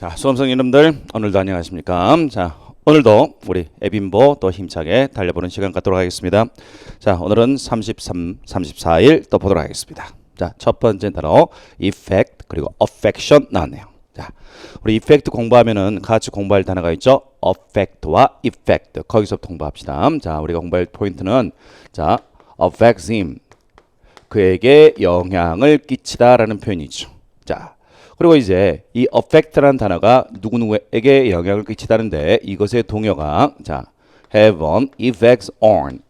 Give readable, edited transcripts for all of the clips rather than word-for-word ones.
자, 수험생 여러분들 오늘도 안녕하십니까? 자, 오늘도 우리 에빈보 또 힘차게 달려보는 시간 갖도록 하겠습니다. 자, 오늘은 33, 34일 또 보도록 하겠습니다. 자, 첫 번째 단어 effect 그리고 affection 나왔네요. 자, 우리 effect 공부하면은 같이 공부할 단어가 있죠. affect와 effect 거기서부터 공부합시다. 자, 우리가 공부할 포인트는 자, affects him 그에게 영향을 끼치다라는 표현이죠. 자, 그리고 이제 이 affect라는 단어가 누구누구에게 영향을 끼치다는데 이것의 동요가 자 have an effect on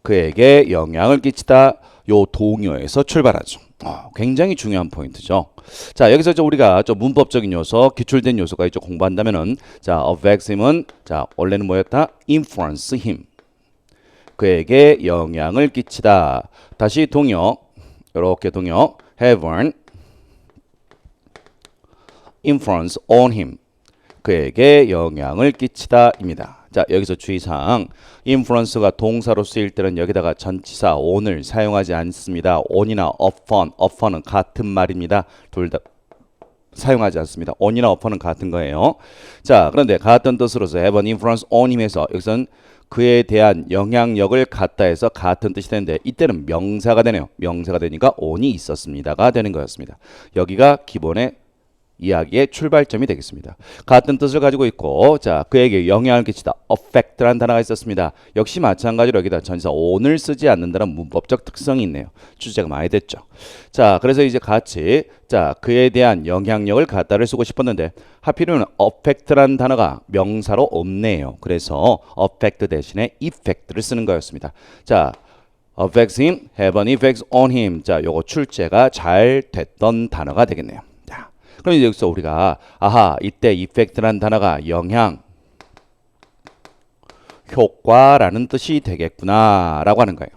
그에게 영향을 끼치다 요 동요에서 출발하죠. 굉장히 중요한 포인트죠. 자 여기서 우리가 좀 문법적인 요소, 기출된 요소가 있죠. 공부한다면은 자 affect him은 자 원래는 뭐였다? influence him 그에게 영향을 끼치다. 다시 동요 이렇게 동요 have an influence on him 그에게 영향을 끼치다입니다. 자 여기서 주의사항 influence가 동사로 쓰일 때는 여기다가 전치사 on을 사용하지 않습니다. on이나 upon은 같은 말입니다. 둘 다 사용하지 않습니다. on이나 upon은 같은 거예요. 자 그런데 같은 뜻으로서 have an influence on him에서 여기서는 그에 대한 영향력을 갖다 해서 같은 뜻이 되는데 이때는 명사가 되네요. 명사가 되니까 on이 있었습니다가 되는 거였습니다. 여기가 기본의 이야기의 출발점이 되겠습니다. 같은 뜻을 가지고 있고 자 그에게 영향을 끼치다 affect라는 단어가 있었습니다. 역시 마찬가지로 여기다 전치사 on을 쓰지 않는다는 문법적 특성이 있네요. 주제가 많이 됐죠. 자 그래서 이제 같이 자 그에 대한 영향력을 갖다를 쓰고 싶었는데 하필이면 affect라는 단어가 명사로 없네요. 그래서 affect 대신에 effect를 쓰는 거였습니다. 자 affects him, have an effect on him. 자 요거 출제가 잘 됐던 단어가 되겠네요. 그럼 이제 여기서 우리가 아하 이때 effect라는 단어가 영향, 효과라는 뜻이 되겠구나 라고 하는 거예요.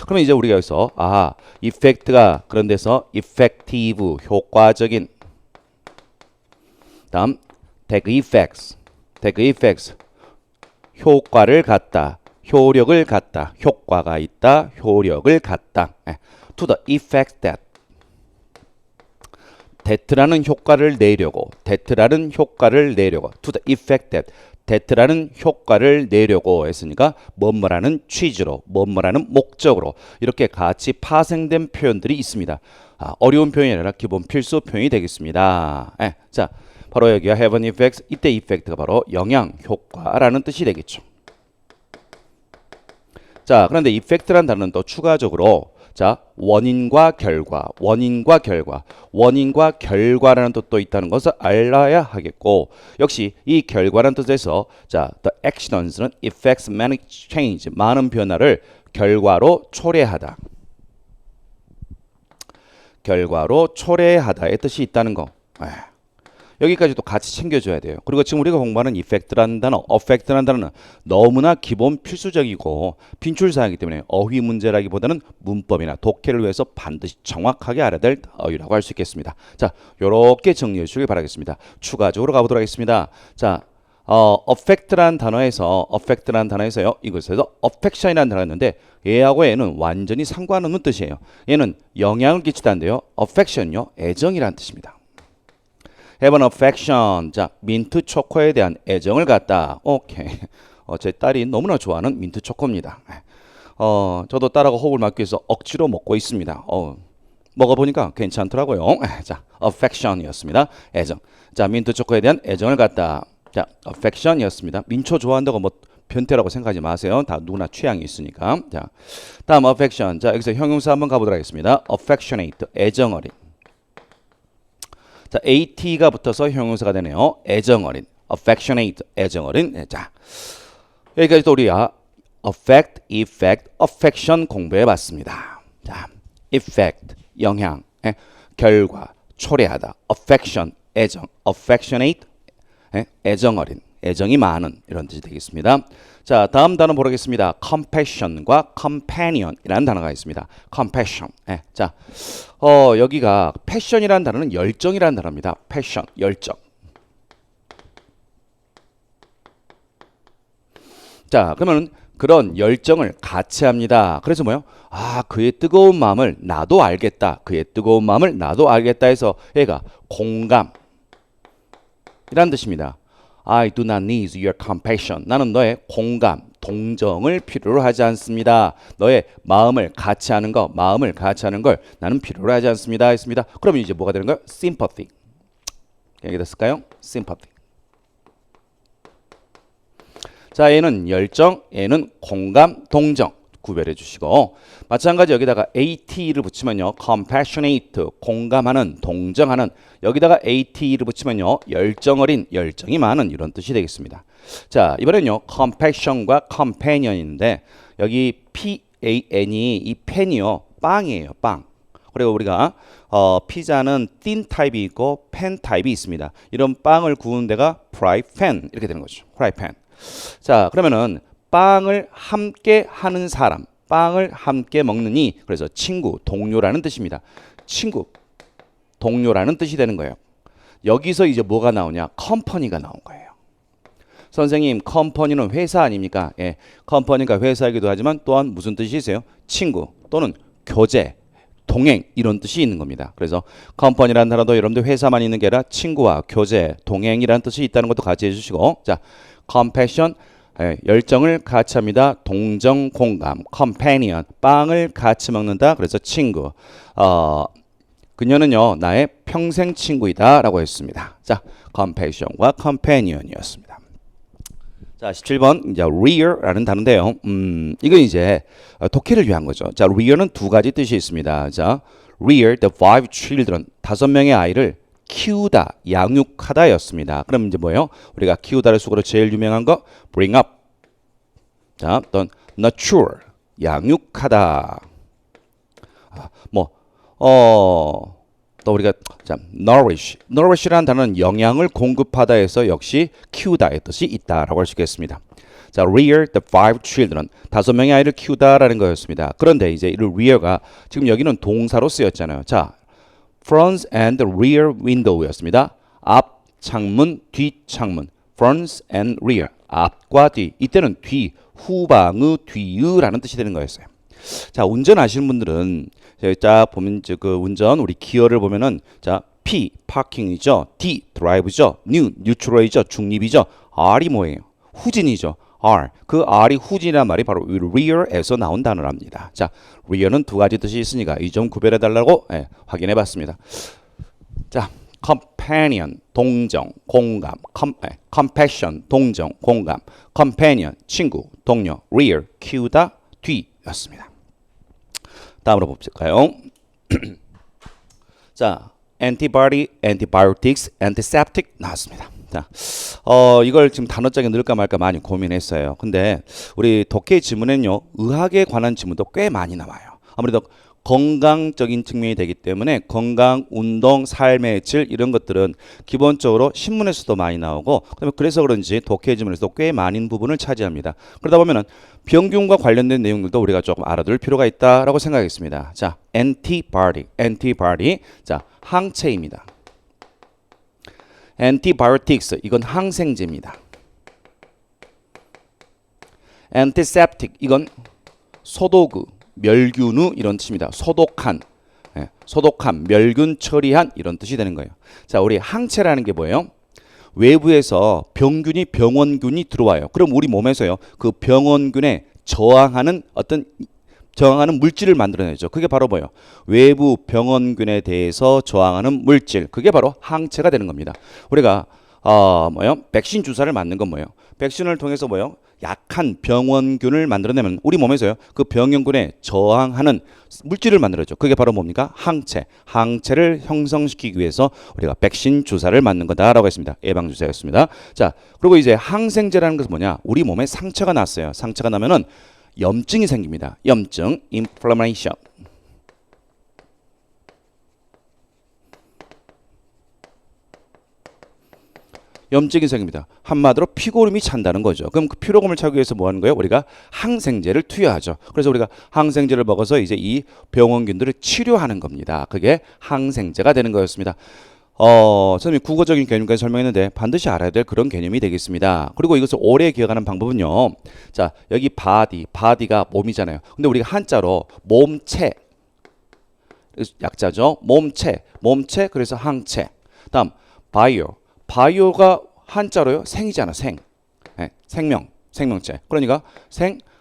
그러면 이제 우리가 여기서 아하 effect가 그런 데서 effective 효과적인 다음 take effects 효과를 갖다 효력을 갖다 효과가 있다 효력을 갖다 to the effect that that라는 효과를 내려고 that라는 효과를 내려고 to the effect that that라는 효과를 내려고 했으니까 뭐뭐라는 취지로 뭐뭐라는 목적으로 이렇게 같이 파생된 표현들이 있습니다. 어려운 표현이 아니라 기본 필수 표현이 되겠습니다. 자 바로 여기가 have an effect 이때 effect가 바로 영향 효과라는 뜻이 되겠죠. 자 그런데 effect라는 단어는 또 추가적으로 자 원인과 결과라는 뜻도 있다는 것을 알아야 하겠고 역시 이 결과라는 뜻에서 자 the actions는 effects many change 많은 변화를 결과로 초래하다 의 뜻이 있다는 거 여기까지도 같이 챙겨줘야 돼요. 그리고 지금 우리가 공부하는 effect라는 단어, affect라는 단어는 너무나 기본 필수적이고 빈출사항이기 때문에 어휘 문제라기보다는 문법이나 독해를 위해서 반드시 정확하게 알아야 될 어휘라고 할 수 있겠습니다. 자, 요렇게 정리해 주시길 바라겠습니다. 추가적으로 가보도록 하겠습니다. 자, affect라는 단어에서요. 이것에서 affection이라는 단어가 있는데 얘하고 얘는 완전히 상관없는 뜻이에요. 얘는 영향을 끼치다인데요. affection요, 애정이라는 뜻입니다. have an affection. 자, 민트 초코에 대한 애정을 갖다. 오케이. 제 딸이 너무나 좋아하는 민트 초코입니다. 저도 딸하고 호흡을 맞기 위해서 억지로 먹고 있습니다. 먹어보니까 괜찮더라고요. 자, affection이었습니다. 애정. 자, 민트 초코에 대한 애정을 갖다. 자, affection이었습니다. 민초 좋아한다고 뭐 변태라고 생각하지 마세요. 다 누구나 취향이 있으니까. 자, 다음 affection. 자, 여기서 형용사 한번 가보도록 하겠습니다. affectionate. 애정어린. 자, at가 붙어서 형용사가 되네요. 애정어린, affectionate, 애정어린. 자, 여기까지 또 우리가 affect, effect, affection 공부해봤습니다. 자, effect, 영향, 결과, 초래하다, affection, 애정, affectionate, 애정어린, 애정이 많은 이런 뜻이 되겠습니다. 자, 다음 단어 보겠습니다. compassion과 companion이라는 단어가 있습니다. compassion. 자, 여기가 passion이라는 단어는 열정이라는 단어입니다. passion, 열정. 자, 그러면 그런 열정을 같이 합니다. 그래서 뭐요? 아, 그의 뜨거운 마음을 나도 알겠다. 그의 뜨거운 마음을 나도 알겠다 해서 얘가 공감이란 뜻입니다. I do not need your compassion. 나는 너의 공감, 동정을 필요로 하지 않습니다. 너의 마음을 같이 하는 거, 마음을 같이 하는 걸 나는 필요로 하지 않습니다. 했습니다. 그러면 이제 뭐가 되는 거예요? sympathy. 얘기 됐을까요? sympathy. 자, 얘는 열정, 얘는 공감, 동정 구별해 주시고 마찬가지 여기다가 at를 붙이면요. compassionate, 공감하는, 동정하는 여기다가 at를 붙이면요. 열정 어린, 열정이 많은 이런 뜻이 되겠습니다. 자, 이번엔요. compassion과 companion인데 여기 pan이 이 펜이요. 빵이에요. 빵. 그리고 우리가 피자는 thin 타입이 있고 pen 타입이 있습니다. 이런 빵을 구우는 데가 프라이팬 이렇게 되는 거죠. 프라이팬. 자, 그러면은 빵을 함께 하는 사람, 빵을 함께 먹느니 그래서 친구, 동료라는 뜻입니다. 친구, 동료라는 뜻이 되는 거예요. 여기서 이제 뭐가 나오냐? 컴퍼니가 나온 거예요. 선생님, 컴퍼니는 회사 아닙니까? 예, 컴퍼니가 회사이기도 하지만 또한 무슨 뜻이 있어요? 친구 또는 교제, 동행 이런 뜻이 있는 겁니다. 그래서 컴퍼니라는 단어도 여러분들 회사만 있는 게 아니라 친구와 교제, 동행이라는 뜻이 있다는 것도 같이 해주시고 자, compassion 열정을 같이 합니다. 동정, 공감, companion 빵을 같이 먹는다. 그래서 친구. 그녀는요 나의 평생 친구이다 라고 했습니다. 자, compassion과 companion이었습니다. 자, 17번 이제 rear라는 단어인데요. 이건 이제 독해를 위한 거죠. 자, rear는 두 가지 뜻이 있습니다. 자, rear the five children 5명의 아이를 키우다, 양육하다였습니다. 그럼 이제 뭐예요? 우리가 키우다를 속으로 제일 유명한 거 bring up. 자, 또 nurture 양육하다. 또 우리가 자, nourish라는 단어는 영양을 공급하다 해서 역시 키우다의 뜻이 있다라고 할 수 있겠습니다. 자, rear the five children 5명의 아이를 키우다라는 거였습니다. 그런데 이제 이 rear가 지금 여기는 동사로 쓰였잖아요. 자, front and rear window였습니다. 앞 창문, 뒷 창문. front and rear. 앞과 뒤. 이때는 뒤, 후방의 뒤의라는 뜻이 되는 거였어요. 자, 운전하시는 분들은 자 보면 그 운전 우리 기어를 보면은 자 P 파킹이죠, D 드라이브죠, 뉴트럴이죠, 중립이죠, R이 뭐예요? 후진이죠. R 그 R이 후진이란 말이 바로 rear에서 나온 단어랍니다. 자, rear는 두 가지 뜻이 있으니까 이 점 구별해 달라고 확인해봤습니다. 자, companion 동정, 공감, compassion 동정, 공감, companion 친구, 동료, rear 키우다, 뒤였습니다. 다음으로 볼까요? 자, antibody, antibiotics, antiseptic 나왔습니다. 자, 이걸 지금 단어장에 넣을까 말까 많이 고민했어요. 근데 우리 독해 지문에는요, 의학에 관한 지문도 꽤 많이 나와요. 아무래도 건강적인 측면이 되기 때문에 건강, 운동, 삶의 질 이런 것들은 기본적으로 신문에서도 많이 나오고 그래서 그런지 독해 지문에서도 꽤 많은 부분을 차지합니다. 그러다 보면은 병균과 관련된 내용들도 우리가 조금 알아둘 필요가 있다라고 생각했습니다. 자, antibody. 자, 항체입니다. antibiotics 이건 항생제입니다. antiseptic 이건 소독의 멸균의 이런 뜻입니다. 소독한, 멸균 처리한 이런 뜻이 되는 거예요. 자, 우리 항체라는 게 뭐예요? 외부에서 병균이 병원균이 들어와요. 그럼 우리 몸에서요 그 병원균에 저항하는 물질을 만들어내죠. 그게 바로 뭐예요? 외부 병원균에 대해서 저항하는 물질. 그게 바로 항체가 되는 겁니다. 우리가 백신 주사를 맞는 건 뭐예요? 백신을 통해서 뭐예요? 약한 병원균을 만들어내면 우리 몸에서요 그 병원균에 저항하는 물질을 만들어죠. 그게 바로 뭡니까? 항체. 항체를 형성시키기 위해서 우리가 백신 주사를 맞는 거다라고 했습니다. 예방 주사였습니다. 자, 그리고 이제 항생제라는 것은 뭐냐? 우리 몸에 상처가 났어요. 상처가 나면은 염증이 생깁니다. 염증, inflammation. 염증이 생깁니다. 한마디로 피고름이 찬다는 거죠. 그럼 그 피로감을 차기 위해서 뭐 하는 거예요? 우리가 항생제를 투여하죠. 그래서 우리가 항생제를 먹어서 이제 이 병원균들을 치료하는 겁니다. 그게 항생제가 되는 거였습니다. 선생님이 국어적인 개념까지 설명했는데 반드시 알아야 될 그런 개념이 되겠습니다. 그리고 이것을 오래 기억하는 방법은요. 자, 여기 바디가 몸이잖아요. 근데 우리가 한자로 몸체, 약자죠. 몸체, 그래서 항체. 다음, 바이오가 한자로요. 생이잖아, 생. 네, 생명체. 그러니까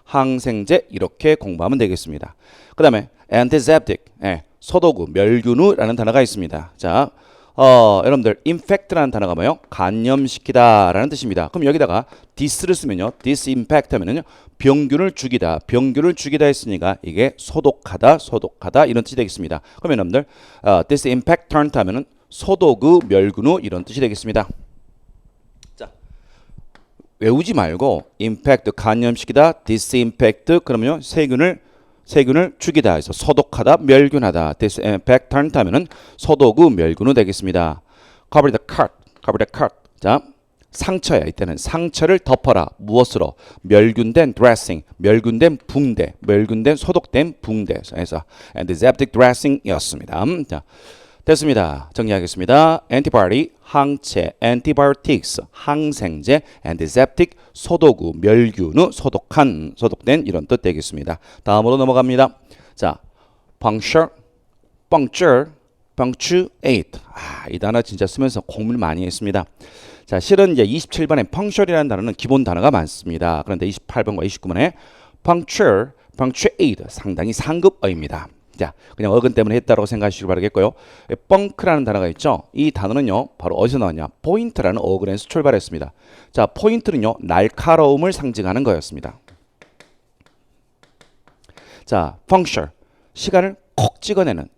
항생제 이렇게 공부하면 되겠습니다. 그 다음에 antiseptic, 소독우, 멸균우라는 단어가 있습니다. 자, 여러분들 infect라는 단어가 뭐예요? 감염시키다라는 뜻입니다. 그럼 여기다가 this를 쓰면요, disinfect 하면은요, 병균을 죽이다 했으니까 이게 소독하다 이런 뜻이 되겠습니다. 그러면 여러분들 disinfectant 하면은 소독의, 멸균의 이런 뜻이 되겠습니다. 자, 외우지 말고 infect 감염시키다, disinfect 그러면요, 세균을 죽이다 해서 소독하다, 멸균하다. disinfectant 하면은 소독의, 멸균의 되겠습니다. cover the cut. 자, 상처야. 이때는 상처를 덮어라. 무엇으로? 멸균된 dressing, 멸균된 붕대, 멸균된 소독된 붕대. 그래서 antiseptic dressing이었습니다. 자, 됐습니다. 정리하겠습니다. antibody, 항체, antibiotics, 항생제, antiseptic, 소독우, 멸균의, 소독된 이런 뜻 되겠습니다. 다음으로 넘어갑니다. 자, punctuate. 이 단어 진짜 쓰면서 공부를 많이 했습니다. 자, 실은 이제 27번에 punctual이라는 단어는 기본 단어가 많습니다. 그런데 28번과 29번에 punctuate 상당히 상급어입니다. 자, 그냥 어근 때문에 했다고 생각하시기 바라겠고요. 펑크라는 단어가 있죠. 이 단어는요, 바로 어디서 나왔냐? 포인트라는 어근에서 출발했습니다. 자, 포인트는요, 날카로움을 상징하는 거였습니다. 자, punctual, 시간을 콕 찍어내는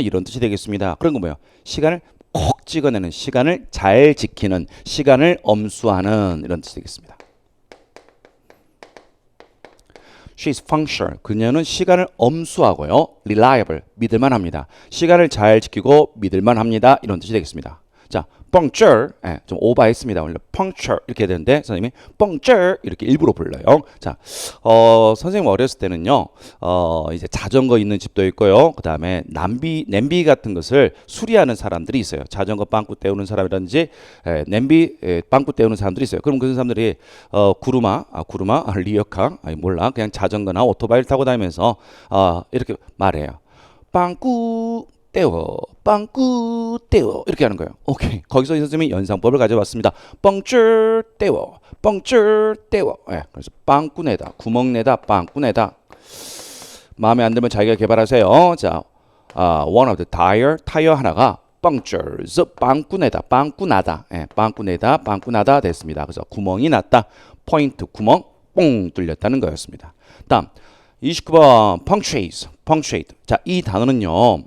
이런 뜻이 되겠습니다. 그런 거 뭐예요? 시간을 콕 찍어내는, 시간을 잘 지키는, 시간을 엄수하는 이런 뜻이 되겠습니다. She's punctual. 그녀는 시간을 엄수하고요. reliable. 믿을만합니다. 시간을 잘 지키고 믿을만합니다. 이런 뜻이 되겠습니다. 자, punctual. 좀 오버했습니다. 원래 punctual 이렇게 되는데 선생님이 punctual 이렇게 일부러 불러요. 자, 선생님 어렸을 때는요. 이제 자전거 있는 집도 있고요. 그다음에 냄비 같은 것을 수리하는 사람들이 있어요. 자전거 빵꾸 때우는 사람이라든지 냄비 빵꾸 때우는 사람들이 있어요. 그럼 그 사람들이 구루마, 리어카, 몰라. 그냥 자전거나 오토바이를 타고 다니면서 이렇게 말해요. 빵꾸 떼워 이렇게 하는 거예요. 오케이. 거기서 선생님이 연상법을 가져왔습니다. 뻥줄 떼워. 그래서 빵꾸 내다, 구멍 내다, 빵꾸 내다. 마음에 안 들면 자기가 개발하세요. 자, one of the 타이어 하나가 punctures, 빵꾸 내다, 빵꾸 나다 됐습니다. 그래서 구멍이 났다. 포인트, 구멍, 뽕 뚫렸다는 거였습니다. 다음 29번 punctuate. 자, 이 단어는요.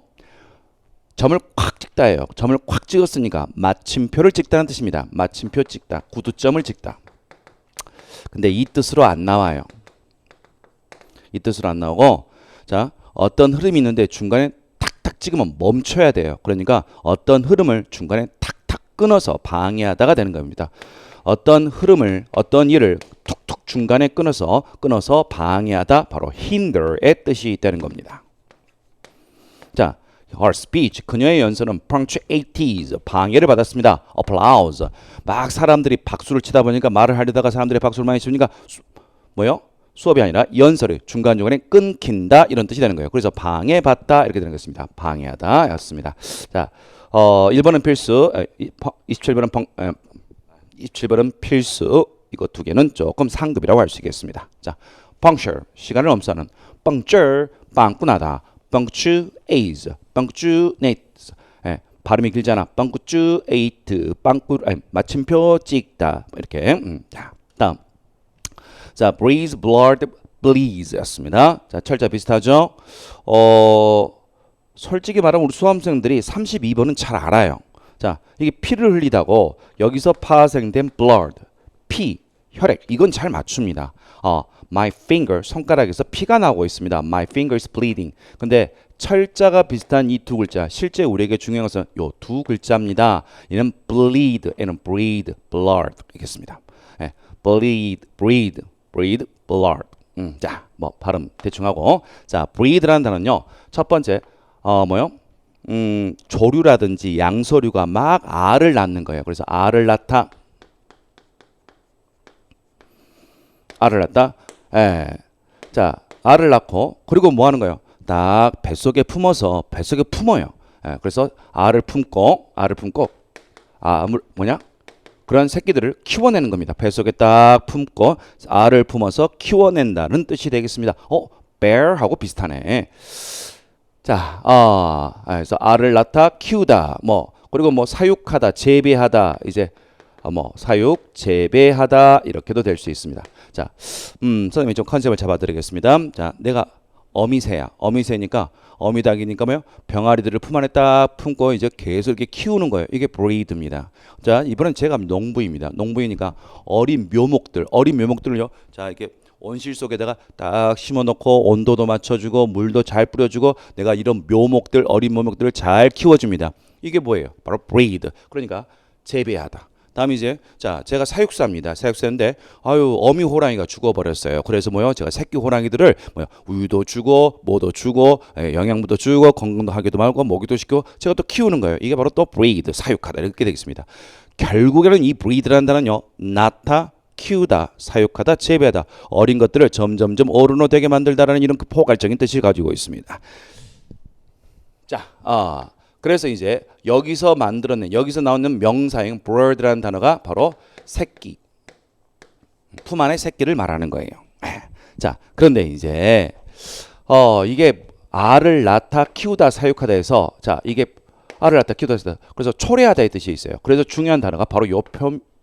점을 콱 찍다예요. 점을 콱 찍었으니까 마침표를 찍다는 뜻입니다. 마침표 찍다, 구두점을 찍다. 근데 이 뜻으로 안 나와요. 이 뜻으로 안 나오고, 자, 어떤 흐름이 있는데 중간에 탁탁 찍으면 멈춰야 돼요. 그러니까 어떤 흐름을 중간에 탁탁 끊어서 방해하다가 되는 겁니다. 어떤 흐름을, 어떤 일을 툭툭 중간에 끊어서 방해하다, 바로 hinder의 뜻이 되는 겁니다. 자, her speech, 그녀의 연설은 punctuated, 방해를 받았습니다. applause, 막 사람들이 박수를 치다 보니까 말을 하려다가 사람들이 박수를 많이 치니까 수업이 아니라 연설이 중간중간에 끊긴다 이런 뜻이 되는 거예요. 그래서 방해받다 이렇게 되는 것입니다. 방해하다 였습니다. 자, 1번은 필수, 27번은 필수. 이거 두 개는 조금 상급이라고 할 수 있겠습니다. 자, punctual, 시간을 엄수하는. punctual, 빵꾸나다. punctuate, 발음이 길잖아. punctuate, 마침표 찍다 이렇게. 자, 다음. 자, breathe, blood, bleeds였습니다. 자, 철자 비슷하죠? 솔직히 말하면 우리 수험생들이 32번은 잘 알아요. 자, 이게 피를 흘리다고 여기서 파생된 blood, 피, 혈액, 이건 잘 맞춥니다. My finger, 손가락에서 피가 나오고 있습니다. My finger is bleeding. 근데 철자가 비슷한 이 두 글자, 실제 우리에게 중요한 것은 요 두 글자입니다. 얘는 bleed, 얘는 breathe, blood 이겠습니다. bleed, blood. 자, 뭐 발음 대충 하고. 자, breathe라는 단어는요. 첫 번째, 조류라든지 양서류가 막 알을 낳는 거예요. 그래서 알을 낳다. 알을 낳다. 예. 자, 알을 낳고 그리고 뭐 하는 거예요? 딱 뱃속에 품어서 뱃속에 품어요. 예. 그래서 알을 품고 뭐냐? 그런 새끼들을 키워내는 겁니다. 뱃속에 딱 품고 알을 품어서 키워낸다는 뜻이 되겠습니다. bear하고 비슷하네. 자, 그래서 알을 낳다, 키우다, 뭐 그리고 뭐 사육하다, 재배하다, 이제 뭐 사육, 재배하다 이렇게도 될 수 있습니다. 자, 선생님이 좀 컨셉을 잡아드리겠습니다. 자, 내가 어미새야. 어미새니까 어미닭이니까 뭐요? 병아리들을 품 안에 딱 품고 이제 계속 이렇게 키우는 거예요. 이게 breed입니다. 자, 이번엔 제가 농부입니다. 농부이니까 어린 묘목들을요. 자, 이렇게 온실 속에다가 딱 심어놓고 온도도 맞춰주고 물도 잘 뿌려주고 내가 이런 어린 묘목들을 잘 키워줍니다. 이게 뭐예요? 바로 breed. 그러니까 재배하다. 다음 이제 자 제가 사육사입니다. 사육사인데 어미 호랑이가 죽어버렸어요. 그래서 뭐요? 제가 새끼 호랑이들을 우유도 주고 뭐도 주고 영양분도 주고 건강도 하기도 말고 먹이도 시키고 제가 또 키우는 거예요. 이게 바로 또 breed 사육하다 이렇게 되겠습니다. 결국에는 이 breed라는 단어는요 낳다 키우다, 사육하다, 재배하다 어린 것들을 점점점 어른으로 되게 만들다라는 이런 그 포괄적인 뜻을 가지고 있습니다. 자, 그래서 이제 여기서 나오는 명사형 bird라는 단어가 바로 새끼, 품 안의 새끼를 말하는 거예요. 자, 그런데 이제 이게 알을 낳다, 키우다, 사육하다 해서 자 이게 알을 낳다, 키우다, 사육하다 그래서 초래하다의 뜻이 있어요. 그래서 중요한 단어가 바로 요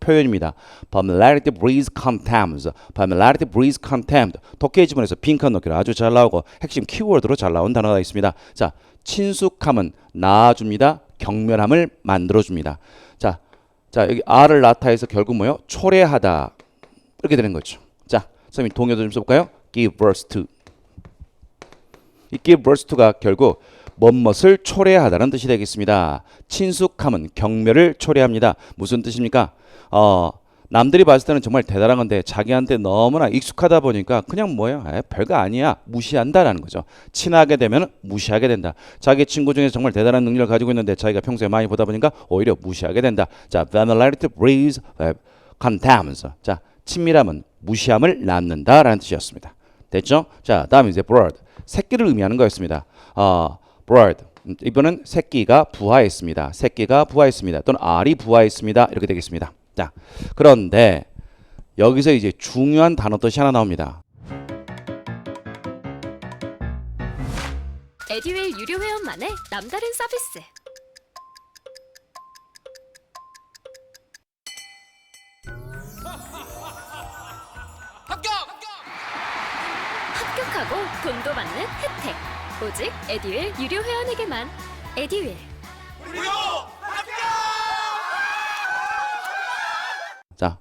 표현입니다. Familiarity breeds contempt. Familiarity breeds contempt. 독해 지문에서 빈칸 넣기로 아주 잘 나오고 핵심 키워드로 잘 나온 단어가 있습니다. 자, 친숙함은 낳아줍니다. 경멸함을 만들어줍니다. 자, 여기 알을 낳다해서 결국 뭐요? 초래하다 이렇게 되는 거죠. 자, 선생님 동요도 좀 써볼까요? Give birth to. 이 give birth to가 결국 멋을 초래하다는 뜻이 되겠습니다. 친숙함은 경멸을 초래합니다. 무슨 뜻입니까? 남들이 봤을 때는 정말 대단한 건데 자기한테 너무나 익숙하다 보니까 그냥 별거 아니야 무시한다라는 거죠. 친하게 되면 무시하게 된다. 자기 친구 중에서 정말 대단한 능력을 가지고 있는데 자기가 평소에 많이 보다 보니까 오히려 무시하게 된다. 자, familiarity breeds contempt. 자, 친밀함은 무시함을 낳는다라는 뜻이었습니다. 됐죠? 자, 다음 이제 bird 새끼를 의미하는 거였습니다. bird 이번은 새끼가 부화했습니다. 또는 알이 부화했습니다. 이렇게 되겠습니다. 자, 그런데 여기서 이제 중요한 단어 뜻이 하나 나옵니다. 에듀윌 유료 회원만의 남다른 서비스. 합격하고 돈도 받는 혜택. 오직 에듀윌 유료 회원에게만. 에듀윌. 무료 합격! 자,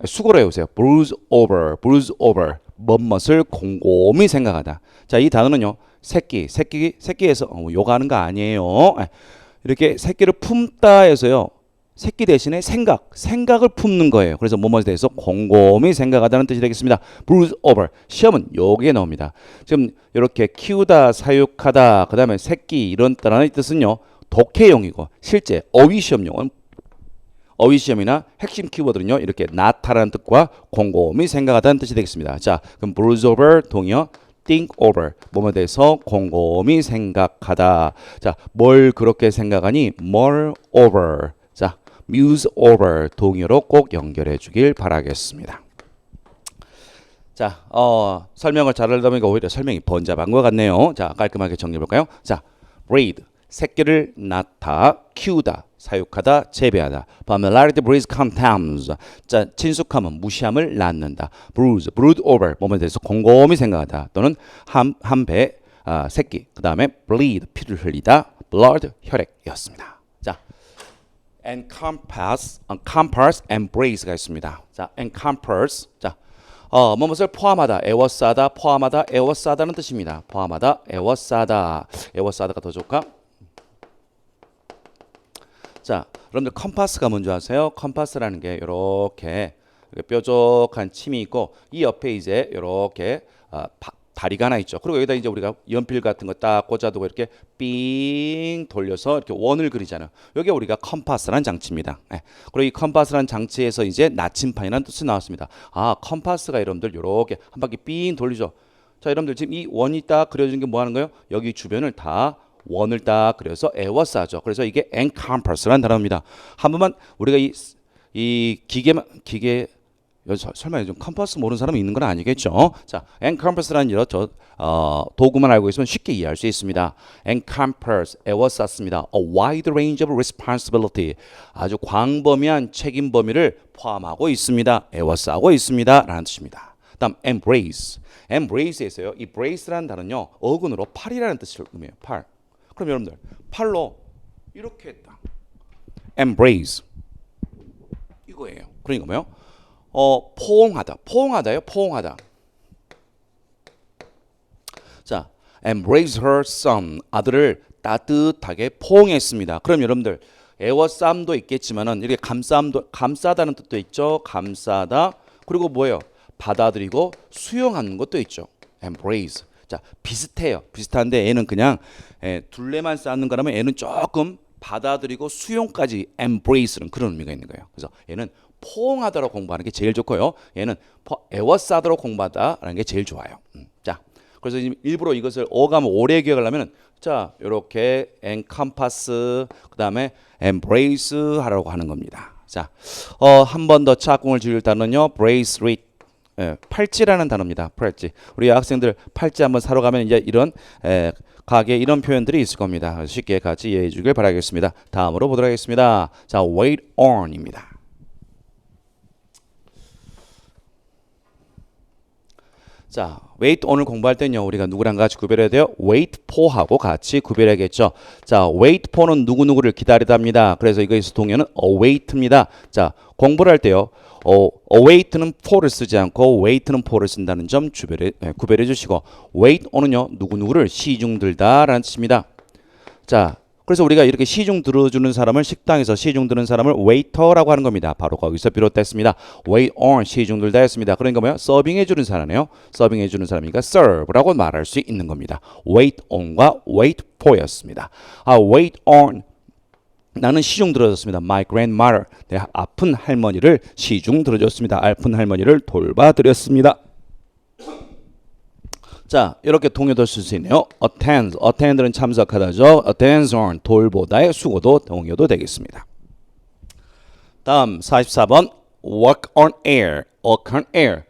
수고로 해보세요. bruise over. 멋을 곰곰이 생각하다. 자, 이 단어는요. 새끼에서 요가하는 거 아니에요. 이렇게 새끼를 품다 해서요. 새끼 대신에 생각을 품는 거예요. 그래서 뭐뭐에 대해서 곰곰이 생각하다는 뜻이 되겠습니다. bruise over. 시험은 여기에 나옵니다. 지금 이렇게 키우다, 사육하다, 그 다음에 새끼 이런 단어의 뜻은요. 독해용이고 실제 어휘시험용은 어휘시험이나 핵심 키워드는요. 이렇게 나타라는 뜻과 곰곰이 생각하다는 뜻이 되겠습니다. 자, 그럼 bruise over 동의어 think over 뭐뭐에 대해서 곰곰이 생각하다. 자, 뭘 그렇게 생각하니? more over. 자, muse over 동의어로 꼭 연결해 주길 바라겠습니다. 자, 설명을 잘 하다 보니까 오히려 설명이 번잡한 것 같네요. 자, 깔끔하게 정리해 볼까요? 자, breed 새끼를 낳다, 키우다, 사육하다, 재배하다. Familiarity breeds contempt. 자, 친숙함은 무시함을 낳는다. brood over 몸에 대해서 곰곰이 생각하다. 또는 한 배 새끼. 그 다음에 bleed 피를 흘리다. blood 혈액이었습니다. 자, encompass embrace가 있습니다. 자, encompass. 자, 무엇을 포함하다, 에워싸다, 포함하다, 에워싸다는 뜻입니다. 포함하다, 에워싸다가 더 좋을까? 자, 여러분들 컴파스가 뭔지 아세요? 컴파스라는 게 이렇게 뾰족한 침이 있고 이 옆에 이제 이렇게 다리가 하나 있죠. 그리고 여기다 이제 우리가 연필 같은 거 딱 꽂아두고 이렇게 삥 돌려서 이렇게 원을 그리잖아요. 여기가 우리가 컴파스라는 장치입니다. 예. 그리고 이 컴파스라는 장치에서 이제 나침판이라는 뜻이 나왔습니다. 아, 컴파스가 여러분들 이렇게 한 바퀴 삥 돌리죠. 자, 여러분들 지금 이 원이 딱 그려진 게 뭐 하는 거예요? 여기 주변을 다 원을 딱 그려서 에워싸죠. 그래서 이게 encompass라는 단어입니다. 한 번만 우리가 이 기계 설마 좀 컴파스 모르는 사람이 있는 건 아니겠죠? 자, encompass라는 도구만 알고 있으면 쉽게 이해할 수 있습니다. encompass 에워쌌습니다. A wide range of responsibility 아주 광범위한 책임 범위를 포함하고 있습니다. 에워싸고 있습니다라는 뜻입니다. 다음 embrace에서요. 이 brace라는 단어는요 어근으로 팔이라는 뜻을 의미해요. 팔. 그럼 여러분들 팔로 이렇게 했다. embrace 이거예요. 그러니까 뭐요? 포옹하다요. 포옹하다. 자, embrace her son 아들을 따뜻하게 포옹했습니다. 그럼 여러분들 애워싸움도 있겠지만은 이렇게 감싸다는 뜻도 있죠. 감싸다. 그리고 뭐예요? 받아들이고 수용하는 것도 있죠. embrace. 자, 비슷해요. 비슷한데 얘는 그냥 둘레만 쌓는 거라면 얘는 조금 받아들이고 수용까지 embrace는 그런 의미가 있는 거예요. 그래서 얘는 포옹하다로 공부하는 게 제일 좋고요. 얘는 에워싸다로 공부하다라는 게 제일 좋아요. 자, 그래서 일부러 이것을 어감 오래 기억하려면 자, 이렇게 encompass 그다음에 embrace 하라고 하는 겁니다. 자, 한 번 더 착공을 지을 단어는요. bracelet. 팔찌라는 단어입니다. 팔찌. 우리 학생들 팔찌 한번 사러 가면 이제 이런 가게 이런 표현들이 있을 겁니다. 쉽게 같이 이해해 주길 바라겠습니다. 다음으로 보도록 하겠습니다. 자, wait on입니다. 자, wait on을 공부할 때는요. 우리가 누구랑 같이 구별해야 돼요? wait for하고 같이 구별해야겠죠. 자, wait for는 누구누구를 기다리다입니다. 그래서 이거에서 동요는 await입니다. 자, 공부를 할 때요. await는 for를 쓰지 않고 wait는 for를 쓴다는 점 구별해 주시고 wait on은요. 누구누구를 시중 들다라는 뜻입니다. 자, 그래서 우리가 이렇게 시중 들어주는 사람을 식당에서 시중 드는 사람을 waiter라고 하는 겁니다. 바로 거기서 비롯됐습니다. wait on 시중 들다 했습니다. 그러니까 뭐야? 서빙해 주는 사람이에요. 서빙해 주는 사람이니까 serve라고 말할 수 있는 겁니다. wait on과 wait for였습니다. wait on 나는 시중 들어줬습니다. My grandmother 내 아픈 할머니를 시중 들어줬습니다. 아픈 할머니를 돌봐드렸습니다. 자, 이렇게 동요도 쓸 수 있네요. attend는 참석하다죠. attends on 돌보다의 수고도 동요도 되겠습니다. 다음 44번 walk on air. walk on air.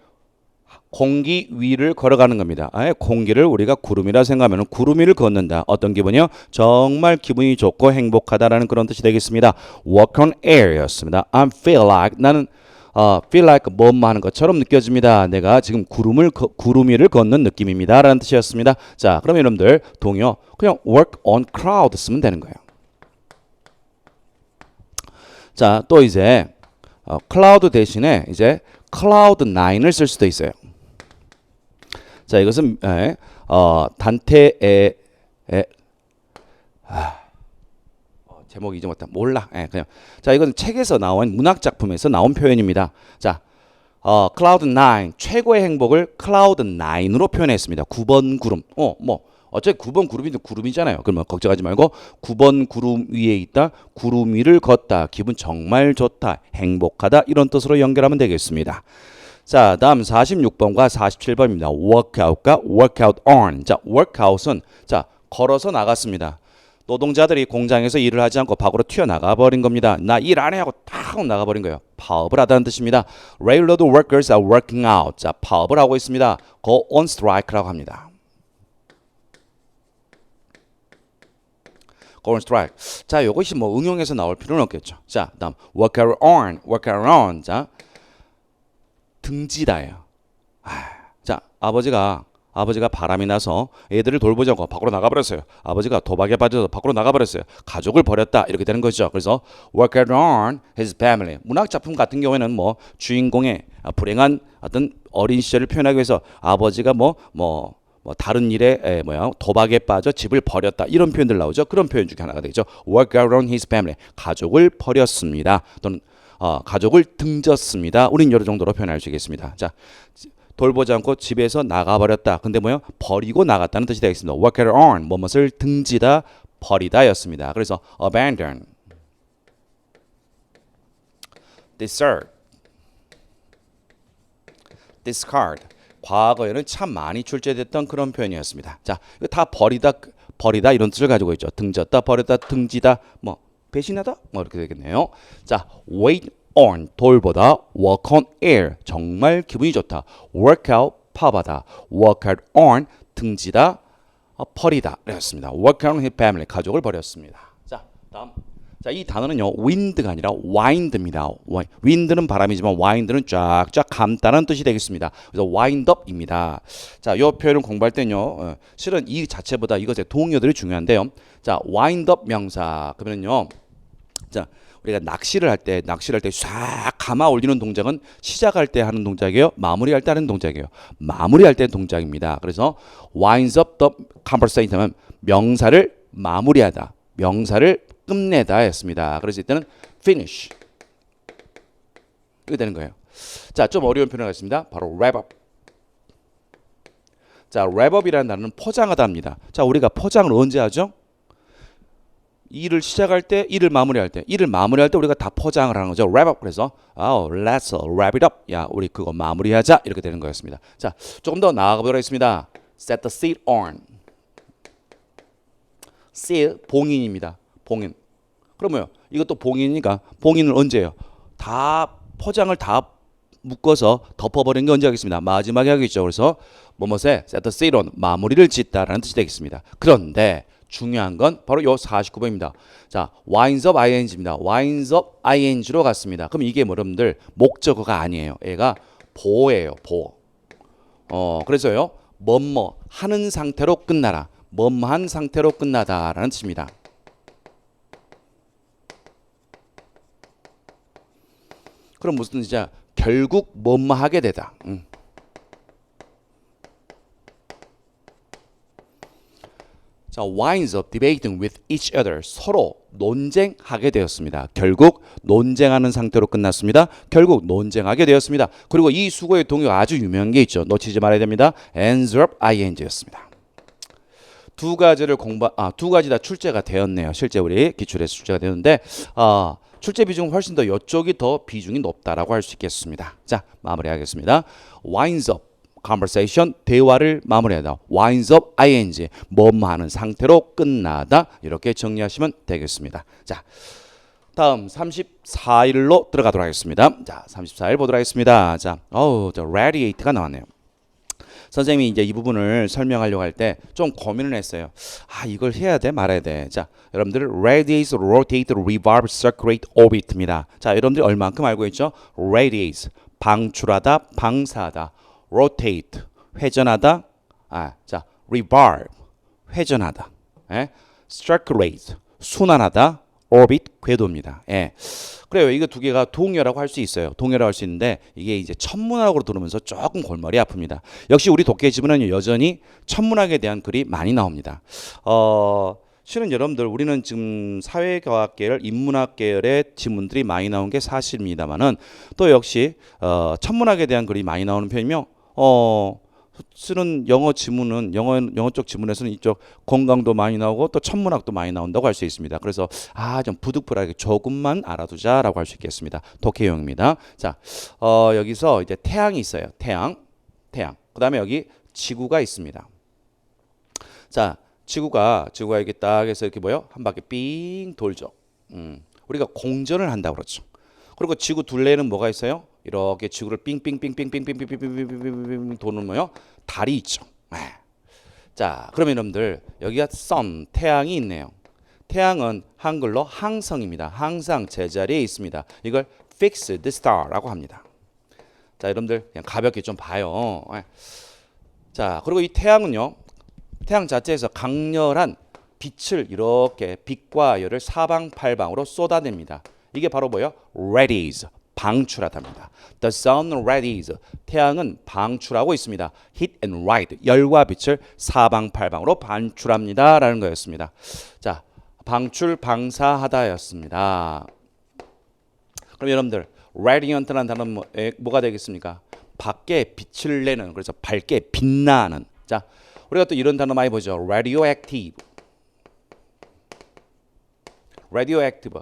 공기 위를 걸어가는 겁니다. 공기를 우리가 구름이라 생각하면 구름 위를 걷는다. 어떤 기분이요? 정말 기분이 좋고 행복하다라는 그런 뜻이 되겠습니다. walk on air였습니다. I feel like 나는 feel like 뭐뭐 하는 것처럼 느껴집니다. 내가 지금 구름 위를 걷는 느낌입니다. 라는 뜻이었습니다. 자, 그럼 여러분들 동요 그냥 work on cloud 쓰면 되는 거예요. 자, 또 이제 cloud 대신에 이제 cloud9을 쓸 수도 있어요. 자, 이것은 단테의 제목이 잊어먹었다. 몰라. 그냥. 자, 이건 책에서 나온 문학 작품에서 나온 표현입니다. 자, cloud9 최고의 행복을 cloud9으로 표현했습니다. 9번 구름. 어차피 9번 구름인데 구름이잖아요. 그러면 걱정하지 말고 9번 구름 위에 있다. 구름 위를 걷다. 기분 정말 좋다. 행복하다. 이런 뜻으로 연결하면 되겠습니다. 자, 다음 46번과 47번입니다. workout과 workout on. 자, workout은 자, 걸어서 나갔습니다. 노동자들이 공장에서 일을 하지 않고 밖으로 튀어나가 버린 겁니다. 나 일 안 해 하고 탁 나가버린 거예요. 파업을 하다는 뜻입니다. Railroad workers are working out. 자, 파업을 하고 있습니다. Go on strike라고 합니다. Go on strike. 자, 이것이 뭐 응용해서 나올 필요는 없겠죠. 자, 다음 work around. 자, 등지다예요. 자, 아버지가 바람이 나서 애들을 돌보지 않고 밖으로 나가버렸어요. 아버지가 도박에 빠져서 밖으로 나가버렸어요. 가족을 버렸다 이렇게 되는 거죠. 그래서 work around his family. 문학 작품 같은 경우에는 뭐 주인공의 불행한 어떤 어린 시절을 표현하기 위해서 아버지가 다른 일에 도박에 빠져 집을 버렸다 이런 표현들 나오죠. 그런 표현 중에 하나가 되겠죠. work around his family. 가족을 버렸습니다. 또는 가족을 등졌습니다. 우린 여러 정도로 표현할 수 있겠습니다. 자, 돌보지 않고 집에서 나가버렸다. 근데 뭐요? 버리고 나갔다는 뜻이 되겠습니다. walk out on, 뭐뭇을 등지다, 버리다 였습니다. 그래서 abandon, desert, discard. 과거에는 참 많이 출제됐던 그런 표현이었습니다. 자, 이거 다 버리다 이런 뜻을 가지고 있죠. 등졌다, 버렸다, 등지다, 뭐 배신하다, 뭐 이렇게 되겠네요. 자, wait on, 돌보다, work on air, 정말 기분이 좋다. work out, 파바다, work out on, 등지다, 버리다 이랬습니다. work out on his family, 가족을 버렸습니다. 자, 다음. 자, 이 단어는요, wind가 아니라 wind입니다. wind는 바람이지만 wind는 쫙쫙 감다는 뜻이 되겠습니다. 그래서 wind up입니다. 자, 이 표현을 공부할 때는요, 실은 이 자체보다 이것의 동의어들이 중요한데요. 자, wind up 명사 그러면요, 자, 우리가 낚시를 할 때 싹 감아 올리는 동작은 시작할 때 하는 동작이에요. 마무리할 때 하는 동작이에요. 마무리할 때 동작입니다. 그래서 winds up the conversation 하면 명사를 마무리하다, 명사를 끝내다 했습니다. 그래서 이때는 finish 이렇게 되는 거예요. 자, 좀 어려운 표현을 하겠습니다. 바로 wrap up. 자, wrap up이라는 단어는 포장하다입니다. 자, 우리가 포장을 언제 하죠? 일을 시작할 때, 일을 마무리할 때 우리가 다 포장을 하는 거죠. wrap up. 그래서 let's wrap it up. 야, 우리 그거 마무리하자. 이렇게 되는 거였습니다. 자, 조금 더 나아가 보도록 하겠습니다. set the seat on. seat 봉인입니다. 봉인. 그러면요, 이것도 봉인이니까 봉인을 언제 해요? 다 포장을 다 묶어서 덮어버리는 게 언제 하겠습니다? 마지막에 하겠죠. 그래서 뭐뭐세 set the seat on, 마무리를 짓다라는 뜻이 되겠습니다. 그런데 중요한 건 바로 요 49번입니다. 자, winds up ing입니다. winds up ing로 갔습니다. 그럼 이게 여러분들 목적어가 아니에요. 얘가 보예요. 보. 그래서요, 뭐뭐 하는 상태로 끝나라, 뭐뭐한 상태로 끝나다라는 뜻입니다. 그럼 무슨 뜻이냐? 결국 뭐뭐 하게 되다. 자, winds up debating with each other, 서로 논쟁하게 되었습니다. 결국 논쟁하는 상태로 끝났습니다. 결국 논쟁하게 되었습니다. 그리고 이 수거의 동요가 아주 유명한 게 있죠. 놓치지 말아야 됩니다. ends up ing였습니다. 두 가지 다 출제가 되었네요. 실제 우리 기출에서 출제가 되었는데 출제 비중은 훨씬 더 이쪽이 더 비중이 높다라고 할 수 있겠습니다. 자, 마무리하겠습니다. winds up conversation, 대화를 마무리하다. winds up ing, 뭐뭐하는 상태로 끝나다. 이렇게 정리하시면 되겠습니다. 자, 다음 34일로 들어가도록 하겠습니다. 자, 34일 보도록 하겠습니다. 자, 저 radiate가 나왔네요. 선생님이 이제 이 부분을 설명하려고 할 때 좀 고민을 했어요. 이걸 해야 돼, 말아야 돼. 자, 여러분들 radiate, rotate, revolve, circulate, orbit입니다. 자, 여러분들이 얼만큼 알고 있죠? radiate, 방출하다, 방사하다. rotate, 회전하다. 자, revolve, 회전하다. circulate, 순환하다. orbit, 궤도입니다. 그래요. 이거 두 개가 동요라고 할 수 있어요. 동요라고 할 수 있는데 이게 이제 천문학으로 들으면서 조금 골머리 아픕니다. 역시 우리 독해 지문은 여전히 천문학에 대한 글이 많이 나옵니다. 실은 여러분들 우리는 지금 사회과학 계열, 인문학 계열의 지문들이 많이 나온 게 사실입니다만은 또 역시 천문학에 대한 글이 많이 나오는 편이며 실은 영어 지문은 영어 쪽 지문에서는 이쪽 건강도 많이 나오고 또 천문학도 많이 나온다고 할 수 있습니다. 그래서 좀 부득불하게 조금만 알아두자라고 할 수 있겠습니다. 독해용입니다. 자, 여기서 이제 태양이 있어요. 태양. 그다음에 여기 지구가 있습니다. 자, 지구가 이렇게 딱 해서 이렇게 한 바퀴 삥 돌죠. 우리가 공전을 한다고 그러죠. 그리고 지구 둘레에는 뭐가 있어요? 이렇게 지구를 삥삥삥삥삥삥삥삥삥삥 도는 뭐요? 달이 있죠. 자, 그러면 여러분들 여기가 sun, 태양이 있네요. 태양은 한글로 항성입니다. 항상 제자리에 있습니다. 이걸 fixed star라고 합니다. 자, 여러분들 그냥 가볍게 좀 봐요. 자, 그리고 이 태양은요, 태양 자체에서 강렬한 빛을 이렇게 빛과 열을 사방팔방으로 쏟아냅니다. 이게 바로 뭐예요? radiates, 방출하답니다. The sun radiates, 태양은 방출하고 있습니다. heat and light, 열과 빛을 사방팔방으로 방출합니다 라는 거였습니다. 자, 방출, 방사하다였습니다. 그럼 여러분들 radiant라는 단어는 뭐가 되겠습니까? 밖에 빛을 내는, 그래서 밝게 빛나는. 자, 우리가 또 이런 단어 많이 보죠. radioactive. radioactive.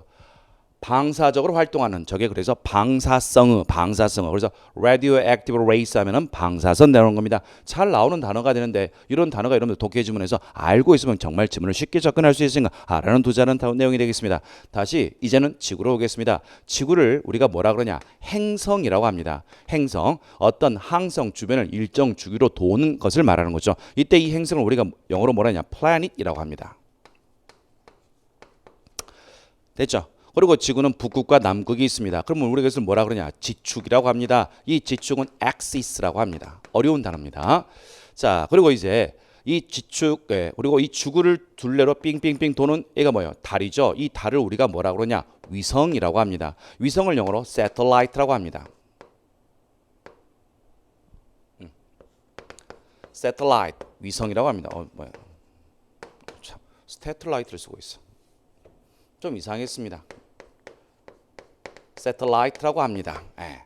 방사적으로 활동하는 저게 그래서 방사성의. 그래서 radioactive rays 하면은 방사선 내놓은 겁니다. 잘 나오는 단어가 되는데 이런 단어가 여러분들 독해 지문에서 알고 있으면 정말 지문을 쉽게 접근할 수 있으니까 알아는 두자는 내용이 되겠습니다. 다시 이제는 지구로 오겠습니다. 지구를 우리가 뭐라 그러냐? 행성이라고 합니다. 행성, 어떤 항성 주변을 일정 주기로 도는 것을 말하는 거죠. 이때 이 행성을 우리가 영어로 뭐라 하냐? planet이라고 합니다. 됐죠? 그리고 지구는 북극과 남극이 있습니다. 그러면 우리가 이것을 뭐라 그러냐? 지축이라고 합니다. 이 지축은 axis라고 합니다. 어려운 단어입니다. 자, 그리고 이제 이 지축, 그리고 이 지구를 둘레로 삥삥삥 도는 얘가 뭐예요? 달이죠. 이 달을 우리가 뭐라 그러냐? 위성이라고 합니다. 위성을 영어로 satellite라고 합니다. satellite, 위성이라고 합니다. 뭐야? 참, satellite를 쓰고 있어. 좀 이상했습니다. satellite라고 합니다. 예.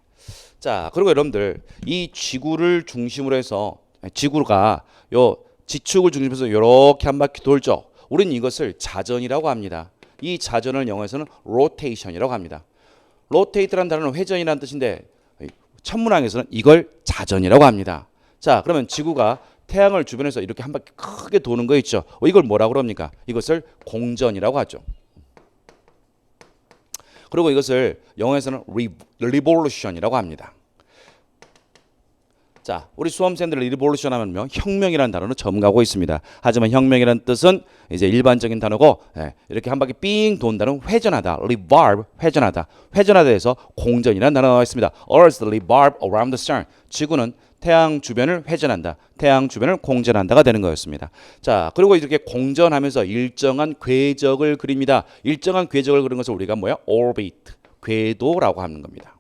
자, 그리고 여러분들 이 지구를 중심으로 해서 지구가 요 지축을 중심으로 해서 이렇게 한 바퀴 돌죠. 우리는 이것을 자전이라고 합니다. 이 자전을 영어에서는 rotation이라고 합니다. rotate라는 단어는 회전이라는 뜻인데 천문학에서는 이걸 자전이라고 합니다. 자, 그러면 지구가 태양을 주변에서 이렇게 한 바퀴 크게 도는 거 있죠. 이걸 뭐라고 그럽니까? 이것을 공전이라고 하죠. 그리고 이것을 영어에서는 revolution이라고 합니다. 자, 우리 수험생들 revolution 하면요, 혁명이라는 단어는 점가고 있습니다. 하지만 혁명이라는 뜻은 이제 일반적인 단어고, 이렇게 한 바퀴 삥 돈다는 회전하다, revolve, 회전하다. 회전하다에서 공전이라는 단어가 나와 있습니다. Earth revolve around the sun. 지구는 태양 주변을 회전한다. 태양 주변을 공전한다가 되는 거였습니다. 자, 그리고 이렇게 공전하면서 일정한 궤적을 그립니다. 일정한 궤적을 그리는 것을 우리가 뭐야? orbit, 궤도라고 하는 겁니다.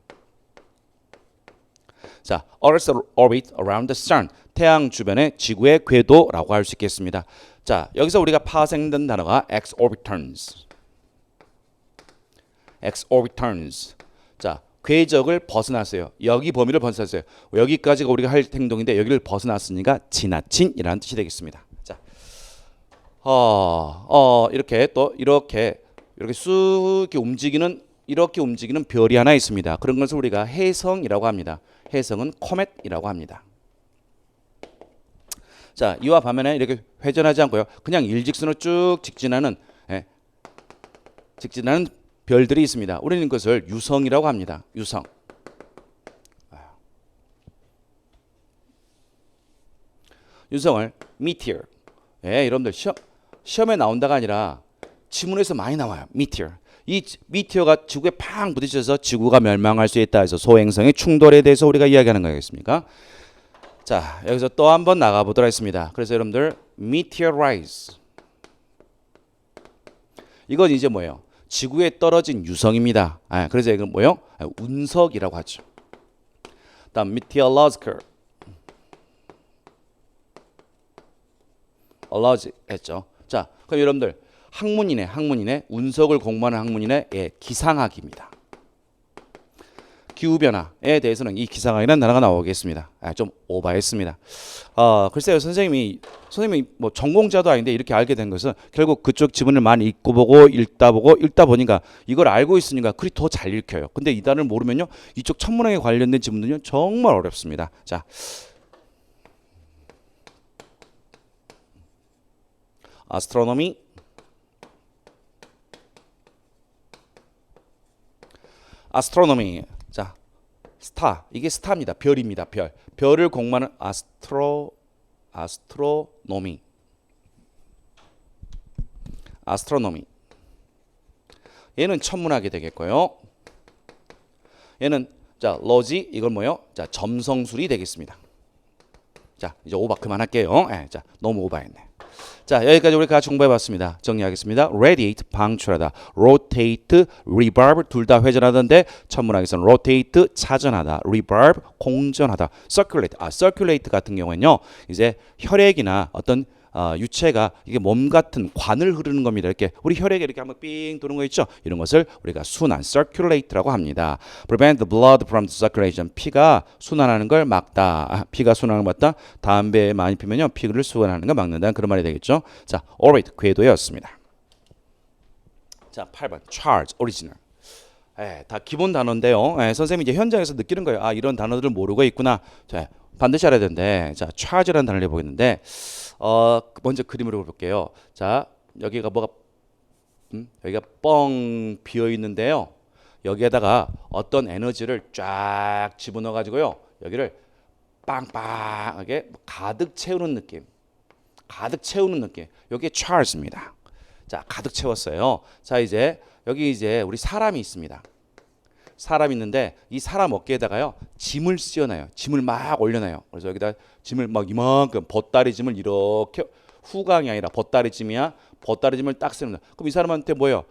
자, Earth's orbit around the sun. 태양 주변의 지구의 궤도라고 할 수 있겠습니다. 자, 여기서 우리가 파생된 단어가 exorbitans. exorbitans. 자, 궤적을 벗어났어요. 여기 범위를 벗어났어요. 여기까지가 우리가 할 행동인데 여기를 벗어났으니까 지나친이라는 뜻이 되겠습니다. 자, 이렇게 또 이렇게 쑥 이렇게 움직이는 별이 하나 있습니다. 그런 것을 우리가 해성이라고 합니다. 해성은 코멧이라고 합니다. 자, 이와 반면에 이렇게 회전하지 않고요, 그냥 일직선으로 쭉 직진하는 별들이 있습니다. 우리는 그것을 유성이라고 합니다. 유성. 유성을 meteor. 여러분들 시험에 나온다가 아니라 지문에서 많이 나와요. meteor. 이 미티어가 지구에 팡 부딪혀서 지구가 멸망할 수 있다 해서 소행성의 충돌에 대해서 우리가 이야기하는 거겠습니까? 자, 여기서 또 한번 나가보도록 하겠습니다. 그래서 여러분들 meteorize. 이건 이제 뭐예요? 지구에 떨어진 유성입니다. 그래서 이건 뭐예요? 운석이라고 하죠. 다음 meteorological. alloge 했죠. 자, 그럼 여러분들 학문인의 운석을 공부하는 학문인의 기상학입니다. 기후변화에 대해서는 이 기상학이라는 단어가 나오겠습니다. 좀 오버했습니다. 글쎄요, 선생님이 뭐 전공자도 아닌데 이렇게 알게 된 것은 결국 그쪽 지문을 많이 읽다 보니까 이걸 알고 있으니까 글이 더 잘 읽혀요. 근데 이 단어를 모르면요, 이쪽 천문학에 관련된 지문들은요 정말 어렵습니다. 자, astronomy. astronomy. 자, 스타. 이게 스타입니다. 별입니다. 별을 공부하는 astronomy. 얘는 천문학이 되겠고요. 얘는 자, 로지. 이건 뭐예요? 자, 점성술이 되겠습니다. 자, 이제 오바 그만할게요. 자, 너무 오바했네. 자, 여기까지 우리 같이 공부해봤습니다. 정리하겠습니다. radiate, 방출하다, rotate, revolve, 둘 다 회전하던데 천문학에서는 rotate, 차전하다, revolve, 공전하다, circulate. circulate 같은 경우에는요, 이제 혈액이나 어떤 유체가 이게 몸 같은 관을 흐르는 겁니다. 이렇게 우리 혈액에 이렇게 한번 삥 도는 거 있죠. 이런 것을 우리가 순환 circulate라고 합니다. prevent the blood from circulation. 피가 순환하는 걸 막다. 피가 순환을 막다. 담배 많이 피면요 피를 순환하는 걸 막는다는 그런 말이 되겠죠. 자, alright 궤도였습니다. 자, 8번 charge original. 다 기본 단어인데요. 선생님이 이제 현장에서 느끼는 거예요. 아, 이런 단어들을 모르고 있구나. 자, 반드시 알아야 되는데, 자, charge라는 단어를 해보겠는데, 먼저 그림으로 볼게요. 자, 여기가 뭐가, 여기가 뻥 비어 있는데요. 여기에다가 어떤 에너지를 쫙 집어넣어 가지고요. 여기를 빵빵하게 가득 채우는 느낌. 가득 채우는 느낌. 여기에 charge입니다. 자, 가득 채웠어요. 자, 이제 여기 이제 우리 사람이 있습니다. 사람 있는데 이 사람 어깨에다가요 짐을 씌워놔요. 짐을 막 올려놔요. 그래서 여기다 짐을 막 이만큼 보따리 짐을 이렇게 후강이 아니라 보따리 짐이야. 보따리 짐을 딱 씌워놔. 그럼 이 사람한테 뭐예요?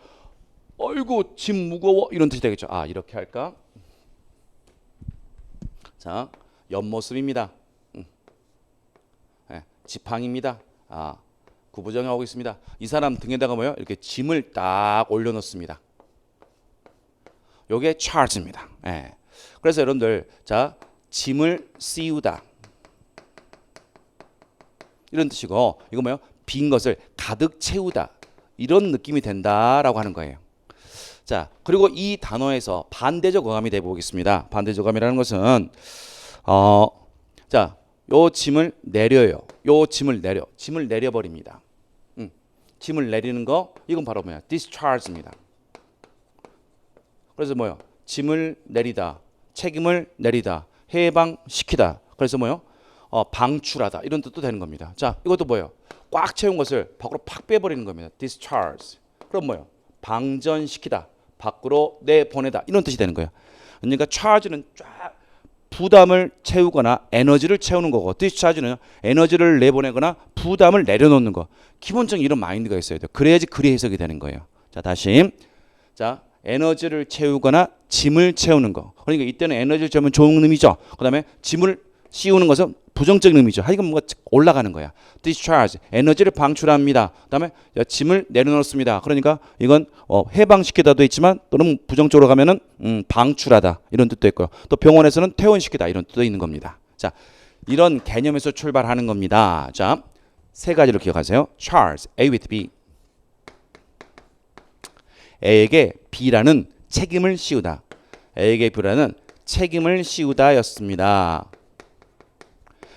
어이구 짐 무거워 이런 뜻이 되겠죠. 아, 이렇게 할까? 자, 옆모습입니다. 지팡입니다. 아, 구부정하고 있습니다. 이 사람 등에다가 뭐요? 이렇게 짐을 딱 올려놓습니다. 요게 charge입니다. 그래서 여러분들 자 짐을 씌우다 이런 뜻이고 이거 뭐요? 빈 것을 가득 채우다 이런 느낌이 된다라고 하는 거예요. 자, 그리고 이 단어에서 반대적 어감이 돼 보겠습니다. 반대적 어감이라는 것은 자, 요 짐을 내려요. 요 짐을 내려버립니다. 짐을 내리는 거 이건 바로 뭐야? discharge입니다. 그래서 뭐요? 짐을 내리다, 책임을 내리다, 해방시키다. 그래서 뭐요? 방출하다 이런 뜻도 되는 겁니다. 자, 이것도 뭐예요? 꽉 채운 것을 밖으로 팍 빼버리는 겁니다. discharge. 그럼 뭐요? 방전시키다, 밖으로 내보내다 이런 뜻이 되는 거예요. 그러니까 charge는 쫙 부담을 채우거나 에너지를 채우는 거고 discharge는 에너지를 내보내거나 부담을 내려놓는 거. 기본적인 이런 마인드가 있어야 돼요. 그래야지 글이 해석이 되는 거예요. 자, 다시 자 에너지를 채우거나 짐을 채우는 거. 그러니까 이때는 에너지를 채우면 좋은 의미죠. 그 다음에 짐을 씌우는 것은 부정적인 의미죠. 하여간 뭔가 올라가는 거야. discharge, 에너지를 방출합니다. 그 다음에 짐을 내려놓습니다. 그러니까 이건 해방시키다도 있지만 또는 부정적으로 가면은 방출하다 이런 뜻도 있고요. 또 병원에서는 퇴원시키다 이런 뜻도 있는 겁니다. 자, 이런 개념에서 출발하는 겁니다. 자, 세 가지를 기억하세요. charge, A with B. A에게 B라는 책임을 씌우다. A에게 B라는 책임을 씌우다였습니다.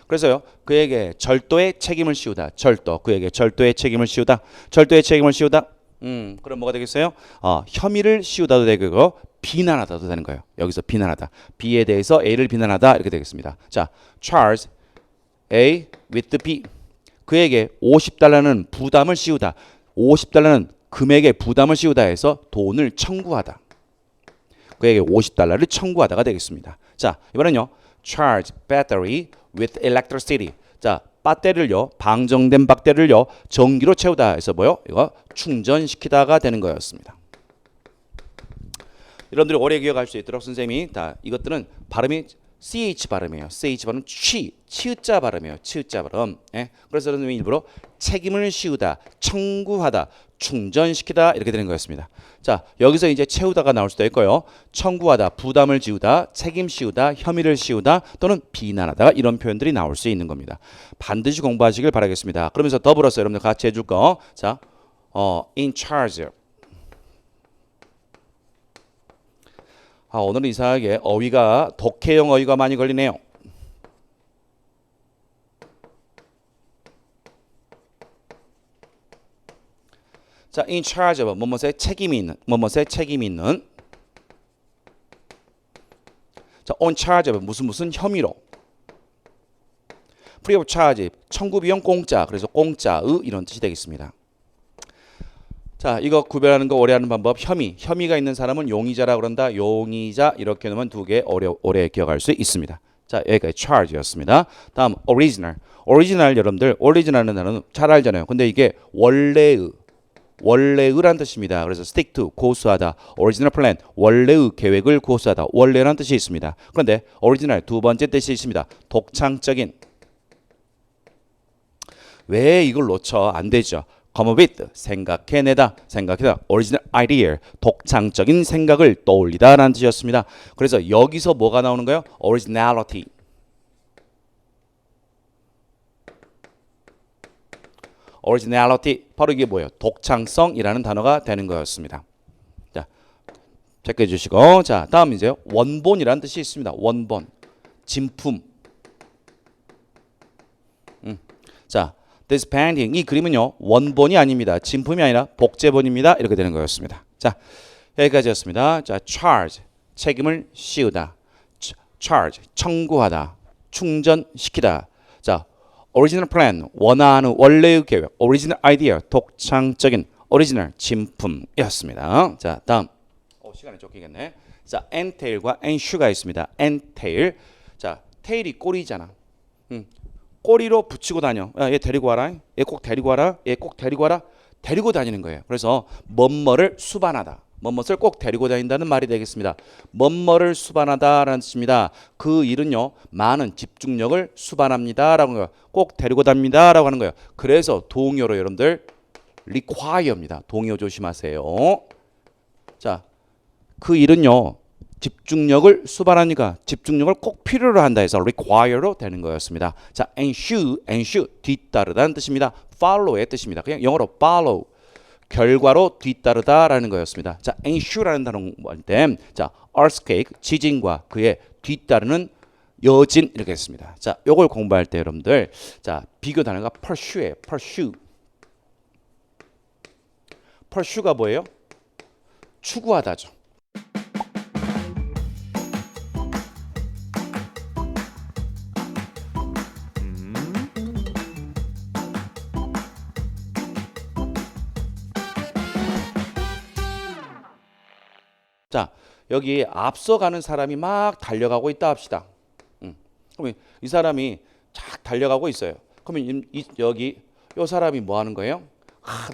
그래서요, 그에게 절도의 책임을 씌우다. 절도, 그에게 절도의 책임을 씌우다. 절도의 책임을 씌우다. 그럼 뭐가 되겠어요? 혐의를 씌우다도 되고 비난하다도 되는 거예요. 여기서 비난하다. B에 대해서 A를 비난하다 이렇게 되겠습니다. 자, charge A with B. 그에게 $50는 부담을 씌우다. $50는 금액의 부담을 씌우다 해서 돈을 청구하다. 그에게 $50를 청구하다가 되겠습니다. 자, 이번엔요. charge battery with electricity. 자, 배터리를요. 방정된 배터리를요. 전기로 채우다 해서 뭐요? 이거 충전시키다가 되는 거였습니다. 여러분들이 오래 기억할 수 있도록 선생님이 다 이것들은 발음이 CH 발음이에요. CH 발음 치읓자 발음이에요. 치읓자 발음. 그래서 선생님이 일부러 책임을 씌우다, 청구하다, 충전시키다 이렇게 되는 거였습니다. 자, 여기서 이제 채우다가 나올 수도 있고요. 청구하다, 부담을 지우다, 책임 씌우다, 혐의를 씌우다 또는 비난하다 이런 표현들이 나올 수 있는 겁니다. 반드시 공부하시길 바라겠습니다. 그러면서 더불어서 여러분들 같이 해줄 거. 자, in charge. 오늘은 이상하게 어휘가 독해형 어휘가 많이 걸리네요. 자, in charge of 뭐뭐의 책임이 있는, 뭐뭐의 책임이 있는. 자, on charge of 무슨 혐의로. free of charge 청구 비용 공짜. 그래서 공짜의 이런 뜻이 되겠습니다. 자, 이거 구별하는 거 오래 하는 방법. 혐의가 있는 사람은 용의자라 그런다. 용의자 이렇게 놓으면 두 개 오래 기억할 수 있습니다. 자, 여기까지 charge였습니다. 다음 original. original 여러분들 original은 단어는 잘 알잖아요. 근데 이게 원래의란 뜻입니다. 그래서 stick to 고수하다. original plan 원래의 계획을 고수하다. 원래라는 뜻이 있습니다. 그런데 original 두 번째 뜻이 있습니다. 독창적인. 왜 이걸 놓쳐? 안 되죠. come up with 생각해내다, original idea 독창적인 생각을 떠올리다라는 뜻이었습니다. 그래서 여기서 뭐가 나오는 거예요? originality. originality 바로 이게 뭐예요? 독창성이라는 단어가 되는 거였습니다. 자, 체크해 주시고 자, 다음 이제 원본이라는 뜻이 있습니다. 원본, 진품. 자, this painting 이 그림은요 원본이 아닙니다. 진품이 아니라 복제본입니다. 이렇게 되는 거였습니다. 자, 여기까지였습니다. 자, charge 책임을 씌우다, charge 청구하다, 충전시키다. 자, original plan 원하는 원래의 계획, original idea 독창적인 original 진품이었습니다. 자, 다음 시간이 쫓기겠네. 자, entail과 ensue가 있습니다. entail 자, tail이 꼬리잖아. 꼬리로 붙이고 다녀. 야, 얘 데리고 와라. 얘 꼭 데리고 와라. 얘 꼭 데리고 와라. 데리고 다니는 거예요. 그래서 뭐뭐를 수반하다. 뭐뭐를 꼭 데리고 다닌다는 말이 되겠습니다. 뭐뭐를 수반하다라는 뜻입니다. 그 일은요 많은 집중력을 수반합니다라고 하는 거예요. 꼭 데리고 다닙니다라고 하는 거예요. 그래서 동요로 여러분들 require입니다. 동요 조심하세요. 자, 그 일은요 집중력을 수반하니까 집중력을 꼭 필요로 한다 해서 require로 되는 거였습니다. 자, ensue 뒤따르다는 뜻입니다. follow의 뜻입니다. 그냥 영어로 follow 결과로 뒤따르다라는 거였습니다. 자, ensue라는 단어 공부할 때, 자, earthquake 지진과 그의 뒤따르는 여진 이렇게 했습니다. 자, 요걸 공부할 때 여러분들, 자, 비교 단어가 pursue예요. pursue가 뭐예요? 추구하다죠. 자, 여기 앞서가는 사람이 막 달려가고 있다 합시다. 그러면 이 사람이 쫙 달려가고 있어요. 그러면 여기 이 사람이 뭐 하는 거예요?